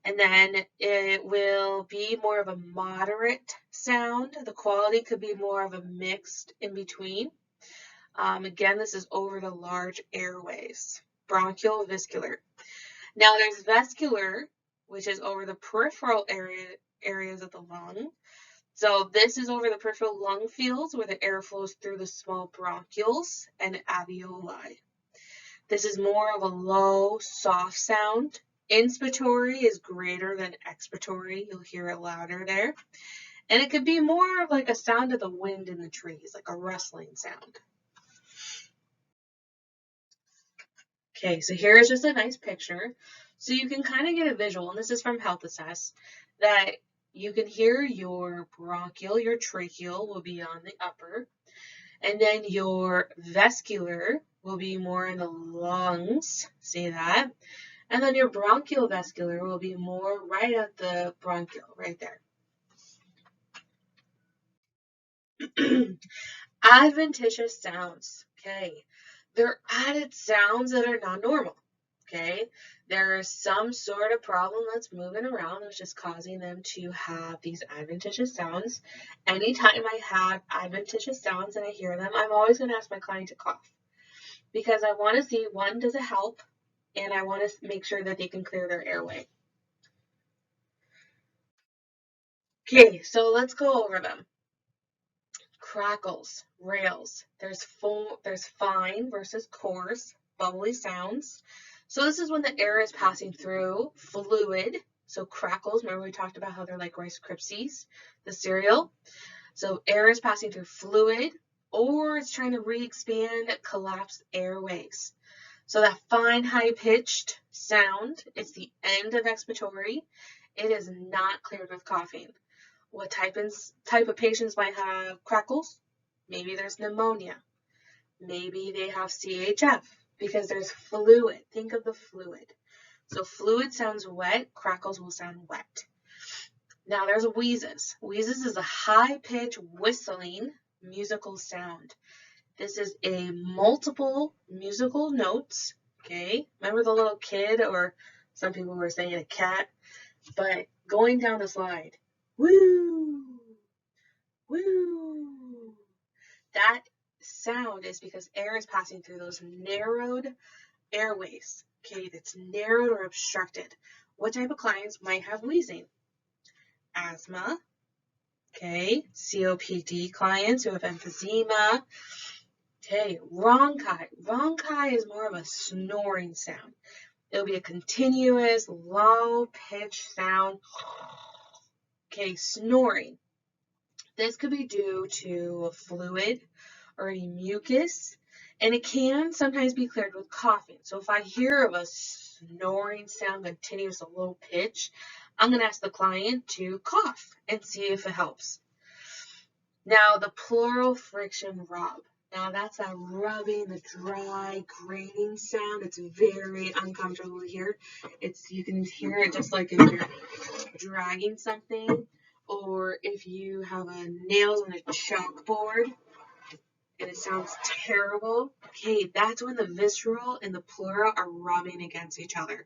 And then it will be more of a moderate sound. The quality could be more of a mixed in between. Again, this is over the large airways. Bronchial viscular. Now there's vascular, which is over the peripheral areas of the lung. So this is over the peripheral lung fields where the air flows through the small bronchioles and alveoli. This is more of a low, soft sound. Inspiratory is greater than expiratory. You'll hear it louder there. And it could be more of like a sound of the wind in the trees, like a rustling sound. Okay, so here is just a nice picture. So you can kind of get a visual, and this is from Health Assess, that you can hear your bronchial, your tracheal will be on the upper, and then your vesicular will be more in the lungs, see that? And then your bronchial vesicular will be more right at the bronchial, right there. Adventitious sounds, okay? They're added sounds that are not normal, okay? There is some sort of problem that's moving around which is causing them to have these adventitious sounds. Anytime I have adventitious sounds and I hear them, I'm always going to ask my client to cough because I want to see, one, does it help? And I want to make sure that they can clear their airway. Okay, so let's go over them. Crackles, rails. There's fine versus coarse, bubbly sounds. So this is when the air is passing through fluid. So crackles, remember we talked about how they're like Rice Krispies, the cereal. So air is passing through fluid, or it's trying to re-expand collapsed airways. So that fine, high-pitched sound, it's the end of expiratory. It is not cleared with coughing. What type of patients might have crackles? Maybe there's pneumonia. Maybe they have CHF because there's fluid. Think of the fluid. So fluid sounds wet, crackles will sound wet. Now there's wheezes. Wheezes is a high-pitched whistling musical sound. This is a multiple musical notes, okay? Remember the little kid, or some people were saying a cat, but going down the slide. Woo! Woo! That sound is because air is passing through those narrowed airways, okay? That's narrowed or obstructed. What type of clients might have wheezing? Asthma, okay? COPD clients who have emphysema. Okay, rhonchi. Rhonchi is more of a snoring sound. It'll be a continuous, low-pitched sound. Okay, snoring. This could be due to a fluid or a mucus, and it can sometimes be cleared with coughing. So if I hear of a snoring sound, continuous, a low pitch, I'm going to ask the client to cough and see if it helps. Now, the pleural friction rub. Now, that's that rubbing, the dry, grating sound. It's very uncomfortable to hear. You can hear it just like if you're dragging something, or if you have nails on a chalkboard and it sounds terrible. Okay, that's when the visceral and the pleura are rubbing against each other.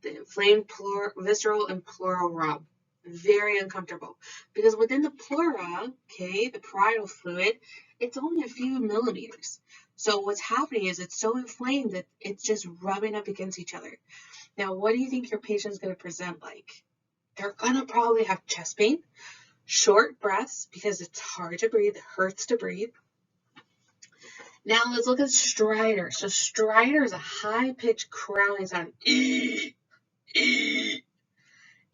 The inflamed visceral and pleural rub. Very uncomfortable, because within the pleura, okay, the parietal fluid, it's only a few millimeters. So what's happening is it's so inflamed that it's just rubbing up against each other. Now, what do you think your patient's going to present like? They're going to probably have chest pain, short breaths because it's hard to breathe, it hurts to breathe. Now let's look at stridor. So stridor is a high-pitched crowing sound.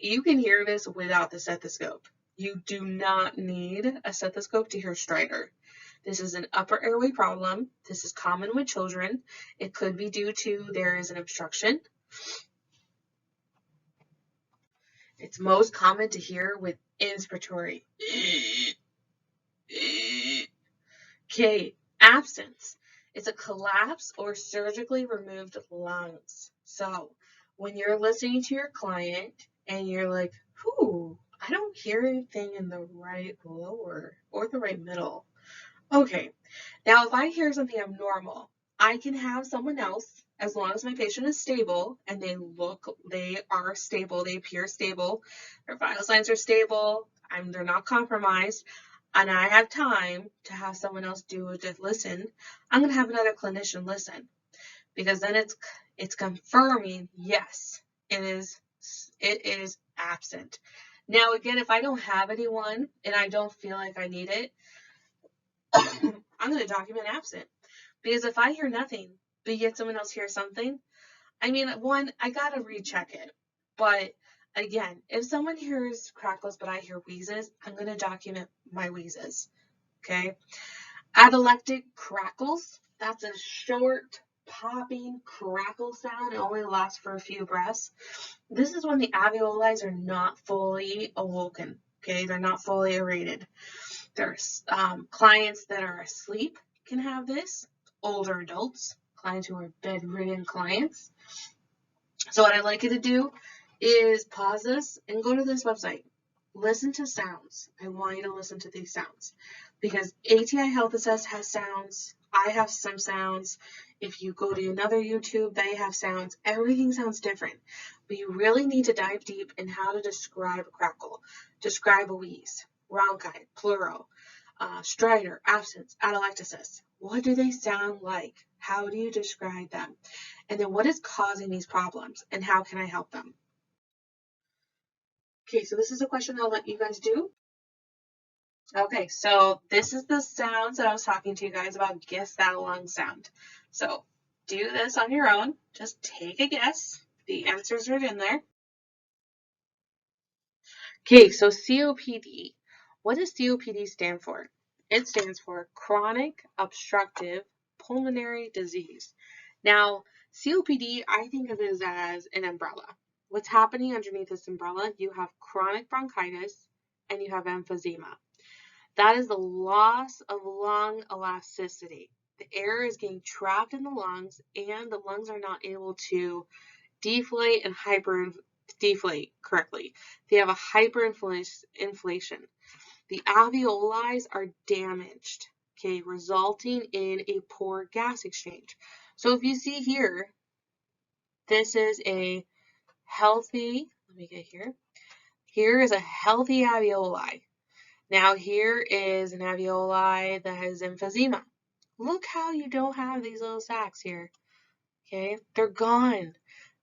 You can hear this without the stethoscope. You do not need a stethoscope to hear stridor. This is an upper airway problem. This is common with children. It could be due to there is an obstruction. It's most common to hear with inspiratory. Okay, absence. It's a collapse or surgically removed lungs. So when you're listening to your client and you're like, whew, I don't hear anything in the right lower or the right middle. Okay, now if I hear something abnormal, I can have someone else, as long as my patient is stable and they are stable, they appear stable, their vital signs are stable, they're not compromised, and I have time to have someone else do a listen, I'm going to have another clinician listen, because then it's confirming, yes, it is absent. Now, again, if I don't have anyone and I don't feel like I need it, I'm going to document absent, because if I hear nothing, but yet someone else hears something, I mean, one, I got to recheck it, but again, if someone hears crackles but I hear wheezes, I'm going to document my wheezes. Okay. Atelectic crackles, that's a short popping crackle sound. It only lasts for a few breaths. This is when the alveoli are not fully awoken. Okay, they're not fully aerated. There's clients that are asleep can have this. Older adults, clients who are bedridden clients. So what I'd like you to do is pause this and go to this website. Listen to sounds. I want you to listen to these sounds because ATI Health Assess has sounds. I have some sounds. If you go to another YouTube, they have sounds. Everything sounds different, but you really need to dive deep in how to describe a crackle, describe a wheeze, bronchi, pleural, stridor, absence, atelectasis. What do they sound like? How do you describe them? And then what is causing these problems and how can I help them? Okay, so this is a question I'll let you guys do. Okay, so this is the sounds that I was talking to you guys about. Guess that lung sound. So do this on your own. Just take a guess. The answers are in there. Okay, so COPD. What does COPD stand for? It stands for chronic obstructive pulmonary disease. Now, COPD, I think of it as an umbrella. What's happening underneath this umbrella? You have chronic bronchitis and you have emphysema. That is the loss of lung elasticity. The air is getting trapped in the lungs and the lungs are not able to deflate and hyperinflate correctly. They have a hyperinflation. The alveoli are damaged, okay, resulting in a poor gas exchange. So if you see here, this is a healthy, let me get here. Here is a healthy alveoli. Now here is an alveoli that has emphysema. Look how you don't have these little sacs here. Okay, they're gone.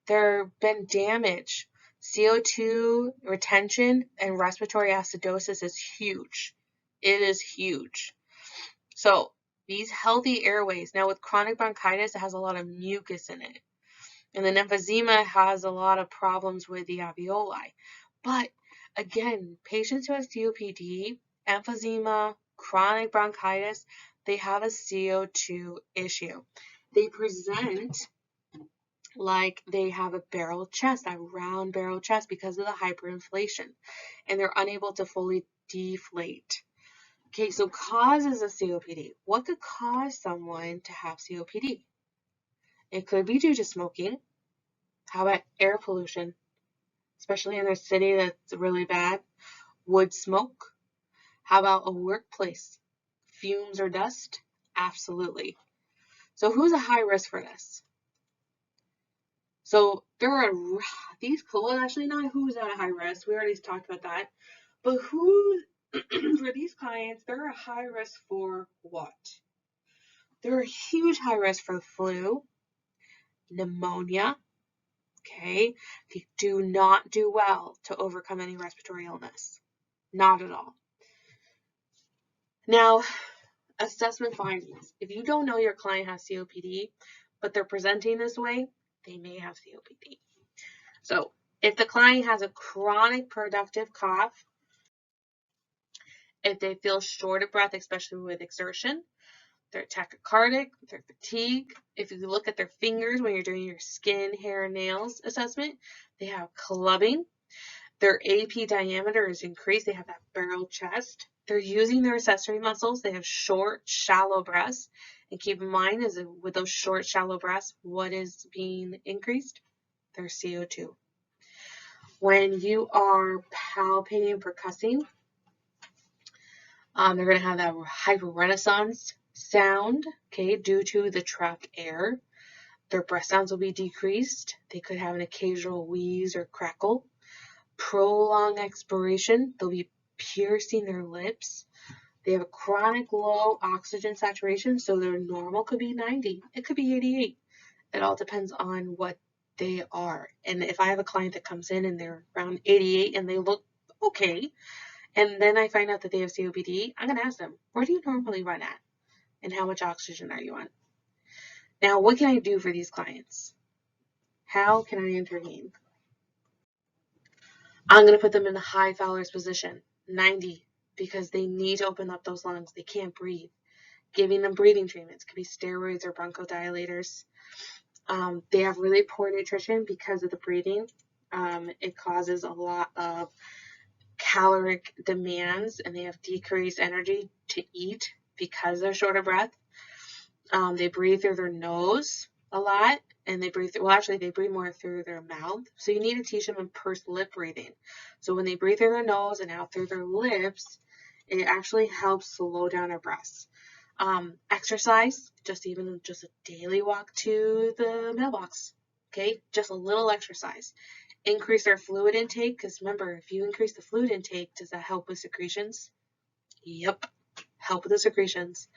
They've been damaged. CO2 retention and respiratory acidosis is huge. It is huge. So these healthy airways, now with chronic bronchitis, it has a lot of mucus in it. And then emphysema has a lot of problems with the alveoli. But again, patients who have COPD, emphysema, chronic bronchitis, they have a CO2 issue. They present like they have a barrel chest, a round barrel chest because of the hyperinflation, and they're unable to fully deflate. Okay, so causes of COPD. What could cause someone to have COPD? It could be due to smoking. How about air pollution? Especially in a city that's really bad. Wood smoke. How about a workplace? Fumes or dust? Absolutely. So who's a high risk for this? So there are these, well, actually not who's at a high risk. We already talked about that. But who, for these clients, they're a high risk for what? They're a huge high risk for the flu, pneumonia. Okay, they do not do well to overcome any respiratory illness. Not at all. Now, assessment findings. If you don't know your client has COPD, but they're presenting this way, they may have COPD. So if the client has a chronic productive cough, if they feel short of breath, especially with exertion, they're tachycardic, they're fatigued. If you look at their fingers when you're doing your skin, hair, nails assessment, they have clubbing. Their AP diameter is increased. They have that barrel chest. They're using their accessory muscles. They have short, shallow breaths. And keep in mind, is with those short, shallow breaths, what is being increased? Their CO2. When you are palpating and percussing, they're going to have that hyperrenaissance sound, okay, due to the trapped air. Their breath sounds will be decreased. They could have an occasional wheeze or crackle. Prolonged expiration, they'll be piercing their lips. They have a chronic low oxygen saturation, so their normal could be 90. It could be 88. It all depends on what they are. And if I have a client that comes in and they're around 88 and they look okay, and then I find out that they have COPD, I'm going to ask them, where do you normally run at? And how much oxygen are you on? Now, what can I do for these clients? How can I intervene? I'm going to put them in a high Fowler's position, 90, because they need to open up those lungs. They can't breathe. Giving them breathing treatments, could be steroids or bronchodilators. They have really poor nutrition because of the breathing. It causes a lot of caloric demands, and they have decreased energy to eat because they're short of breath. They breathe through their nose a lot, and they breathe, well, actually, they breathe more through their mouth. So you need to teach them in pursed lip breathing. So when they breathe through their nose and out through their lips, it actually helps slow down their breaths. Exercise, just a daily walk to the mailbox. Okay, just a little exercise. Increase their fluid intake, because remember, if you increase the fluid intake, does that help with secretions? Yep, help with the secretions.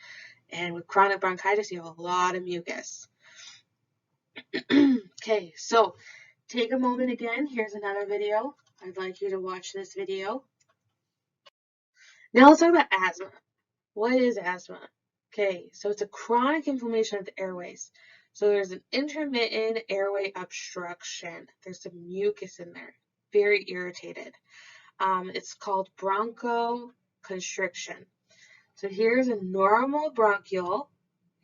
And with chronic bronchitis, you have a lot of mucus. Okay, so take a moment again. Here's another video. I'd like you to watch this video. Now let's talk about asthma. What is asthma? Okay, so it's a chronic inflammation of the airways. So there's an intermittent airway obstruction. There's some mucus in there. Very irritated. It's called bronchoconstriction. So here's a normal bronchiole.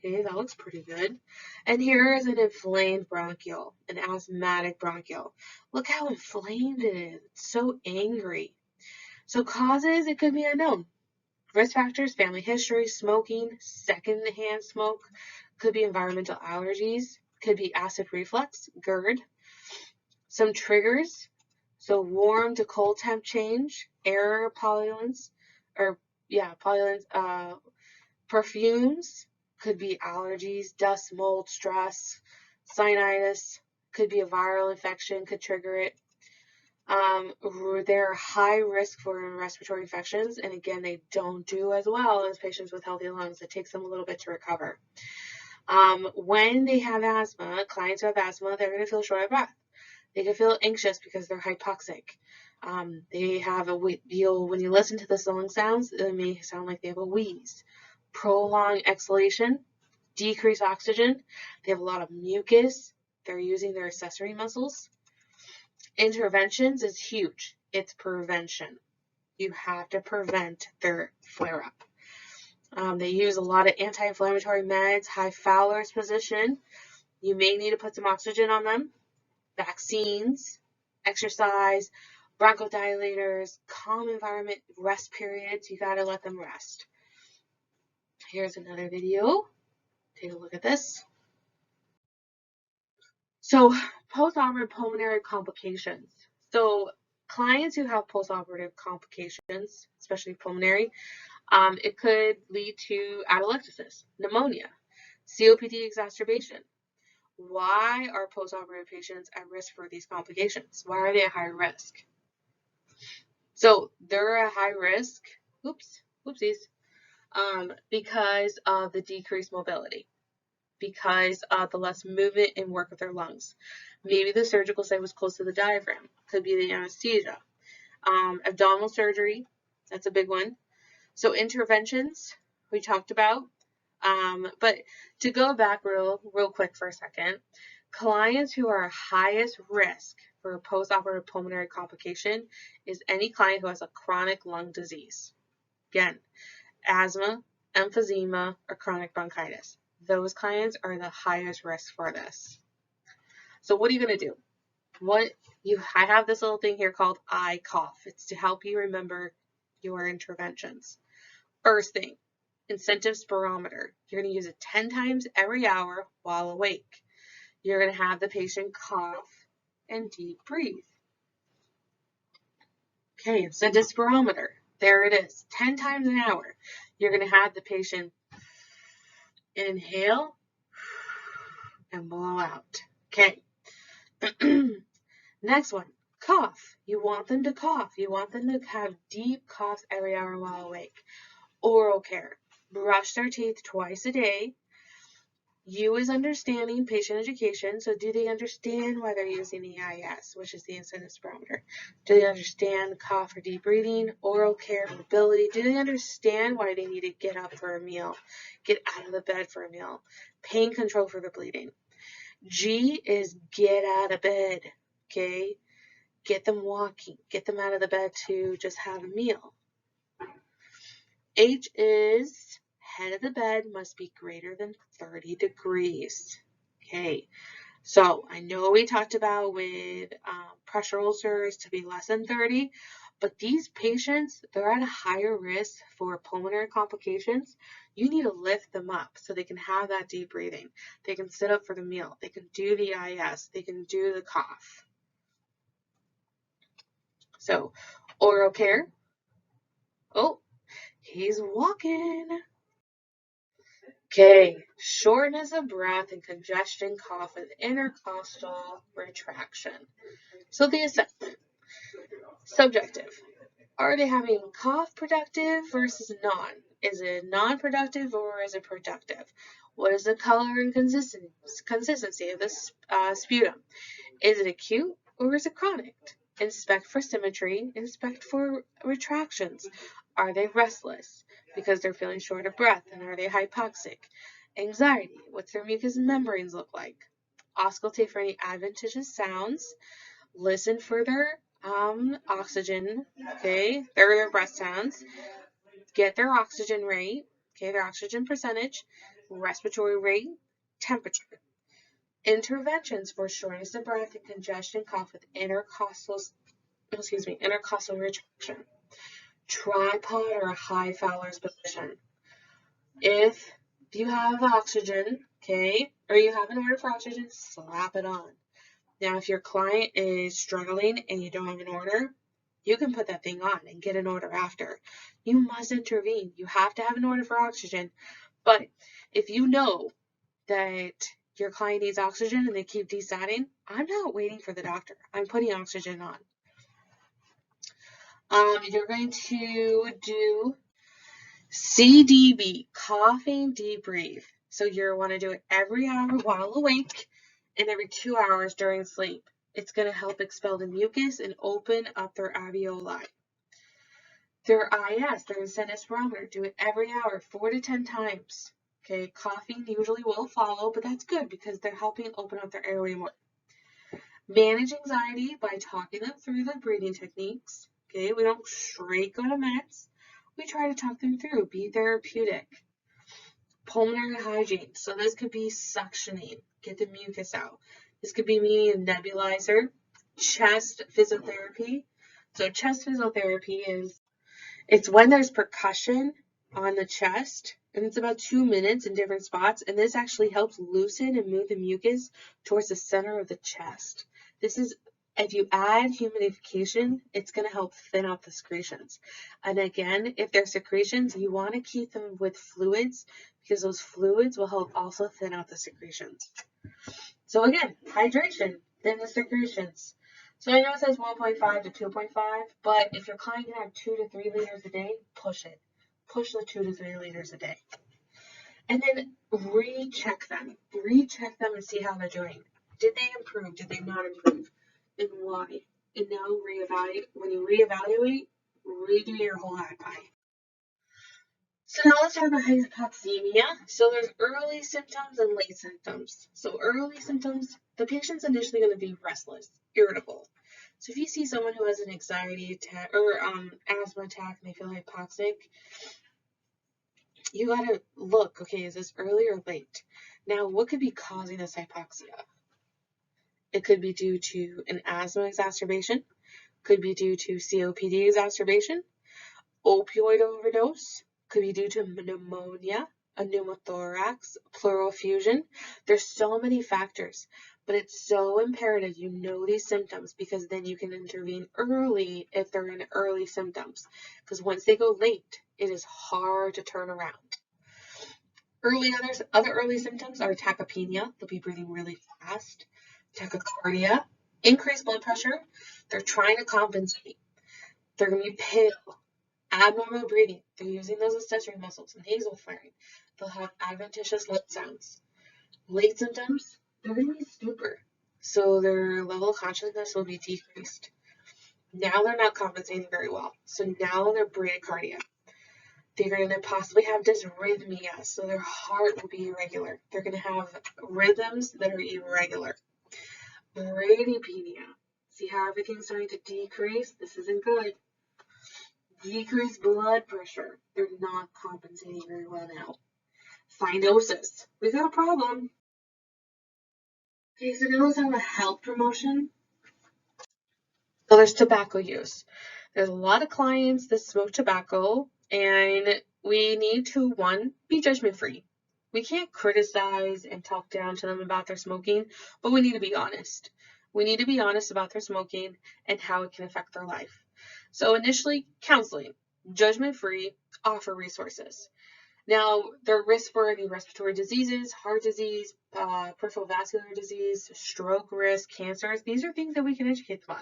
Okay, that looks pretty good. And here is an inflamed bronchiole, an asthmatic bronchiole. Look how inflamed it is. It's so angry. So causes, it could be unknown. Risk factors, family history, smoking, secondhand smoke, could be environmental allergies, could be acid reflux, GERD. Some triggers, so warm to cold temp change, air pollutants, perfumes, could be allergies, dust, mold, stress, sinusitis, could be a viral infection, could trigger it. They're high risk for respiratory infections, and again, they don't do as well as patients with healthy lungs. It takes them a little bit to recover. When they have asthma, clients who have asthma, they're going to feel short of breath. They can feel anxious because they're hypoxic. They have when you listen to the lung sounds, it may sound like they have a wheeze. Prolonged exhalation, decreased oxygen. They have a lot of mucus. They're using their accessory muscles. Interventions is huge. It's prevention. You have to prevent their flare-up. They use a lot of anti-inflammatory meds, high Fowler's position. You may need to put some oxygen on them. Vaccines, exercise, bronchodilators, calm environment, rest periods. You got to let them rest. Here's another video. Take a look at this. So postoperative pulmonary complications. So clients who have postoperative complications, especially pulmonary, it could lead to atelectasis, pneumonia, COPD exacerbation. Why are postoperative patients at risk for these complications? Why are they at high risk? So they're at high risk, because of the decreased mobility, because of the less movement and work of their lungs. Maybe the surgical site was close to the diaphragm, could be the anesthesia. Abdominal surgery, that's a big one. So interventions, we talked about. But to go back real quick for a second, clients who are highest risk for a postoperative pulmonary complication is any client who has a chronic lung disease. Again, asthma, emphysema, or chronic bronchitis. Those clients are the highest risk for this. So what are you going to do? I have this little thing here called I-cough. It's to help you remember your interventions. First thing, incentive spirometer. You're going to use it 10 times every hour while awake. You're going to have the patient cough and deep breathe. Okay, incentive spirometer. There it is, 10 times an hour. You're going to have the patient inhale and blow out. Okay. Next one, cough. You want them to cough. You want them to have deep coughs every hour while awake. Oral care. Brush their teeth twice a day. U is understanding patient education. So do they understand why they're using the IS, which is the incentive spirometer? Do they understand cough or deep breathing? Oral care, mobility. Do they understand why they need to get up for a meal, get out of the bed for a meal? Pain control for the bleeding. G is get out of bed. Okay. Get them walking. Get them out of the bed to just have a meal. H is head of the bed must be greater than 30 degrees. Okay, so I know we talked about with pressure ulcers to be less than 30, but these patients, they're at a higher risk for pulmonary complications. You need to lift them up so they can have that deep breathing. They can sit up for the meal. They can do the IS. They can do the cough. So, oral care. Oh, he's walking. Okay, shortness of breath and congestion, cough with intercostal retraction. So the assessment. Subjective. Are they having cough productive versus non? Is it non-productive or is it productive? What is the color and consistency of the sputum? Is it acute or is it chronic? Inspect for symmetry, inspect for retractions. Are they restless because they're feeling short of breath, and are they hypoxic? Anxiety, what's their mucous membranes look like? Auscultate for any adventitious sounds. Listen for their oxygen, okay? They're their breath sounds. Get their oxygen rate, okay, their oxygen percentage, respiratory rate, temperature. Interventions for shortness of breath and congestion, cough with intercostal retraction. Tripod or a high Fowler's position. If you have oxygen, okay, or you have an order for oxygen, slap it on. Now, if your client is struggling and you don't have an order, you can put that thing on and get an order after. You must intervene. You have to have an order for oxygen. But if you know that your client needs oxygen and they keep desatting, I'm not waiting for the doctor. I'm putting oxygen on. You're going to do CDB, coughing deep breathe. So you want to do it every hour while awake and every 2 hours during sleep. It's going to help expel the mucus and open up their alveoli. Their IS, their sinus barometer, do it every hour, 4 to 10 times. Okay, coughing usually will follow, but that's good because they're helping open up their airway more. Manage anxiety by talking them through the breathing techniques. Okay, we don't straight go to meds. We try to talk them through, be therapeutic. Pulmonary hygiene. So this could be suctioning, get the mucus out. This could be meaning a nebulizer. Chest physiotherapy. So chest physiotherapy it's when there's percussion on the chest, and it's about 2 minutes in different spots, and this actually helps loosen and move the mucus towards the center of the chest. This is, if you add humidification, it's going to help thin out the secretions. And again, if they're secretions, you want to keep them with fluids because those fluids will help also thin out the secretions. So again, hydration, then the secretions. So I know it says 1.5 to 2.5, but if your client can have 2 to 3 liters a day, push it. Push the 2 to 3 liters a day. And then recheck them. Recheck them and see how they're doing. Did they improve? Did they not improve? And why? And now reevaluate. When you reevaluate, redo your whole ACI. So now let's talk about hypoxemia. So there's early symptoms and late symptoms. So early symptoms, the patient's initially going to be restless, irritable. So if you see someone who has an anxiety attack or asthma attack and they feel hypoxic, you got to look, okay, is this early or late? Now, what could be causing this hypoxia? It could be due to an asthma exacerbation, could be due to COPD exacerbation, opioid overdose, could be due to pneumonia, a pneumothorax, pleural effusion. There's so many factors, but it's so imperative you know these symptoms because then you can intervene early if they're in early symptoms. Because once they go late, it is hard to turn around. Other early symptoms are tachypnea. They'll be breathing really fast. Tachycardia, increased blood pressure. They're trying to compensate. They're going to be pale. Abnormal breathing. They're using those accessory muscles, nasal flaring. They'll have adventitious lip sounds. Late symptoms, they're going to be stupor. So their level of consciousness will be decreased. Now they're not compensating very well. So now they're bradycardia. They're going to possibly have dysrhythmia. So their heart will be irregular. They're going to have rhythms that are irregular. Bradypnea. See how everything's starting to decrease? This isn't good. Decrease blood pressure. They're not compensating very well now. Cyanosis. We got a problem. Okay, so now let's have a health promotion. So there's tobacco use. There's a lot of clients that smoke tobacco, and we need to, one, be judgment-free. We can't criticize and talk down to them about their smoking, but we need to be honest. We need to be honest about their smoking and how it can affect their life. So initially, counseling, judgment-free, offer resources. Now, their risk for any respiratory diseases, heart disease, peripheral vascular disease, stroke risk, cancers, these are things that we can educate them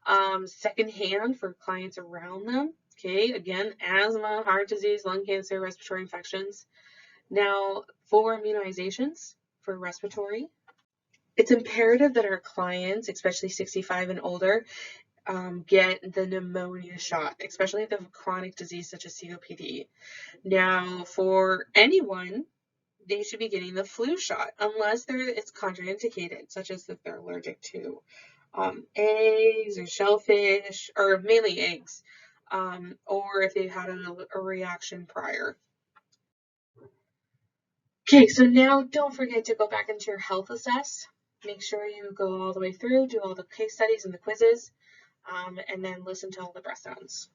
on. Secondhand for clients around them. Okay, again, asthma, heart disease, lung cancer, respiratory infections. Now, for immunizations for respiratory, it's imperative that our clients, especially 65 and older, get the pneumonia shot, especially if they have a chronic disease such as COPD. Now, for anyone, they should be getting the flu shot unless it's contraindicated, such as if they're allergic to eggs or shellfish, or mainly eggs, or if they've had a reaction prior. Okay, so now don't forget to go back into your health assess. Make sure you go all the way through, do all the case studies and the quizzes, and then listen to all the breath sounds.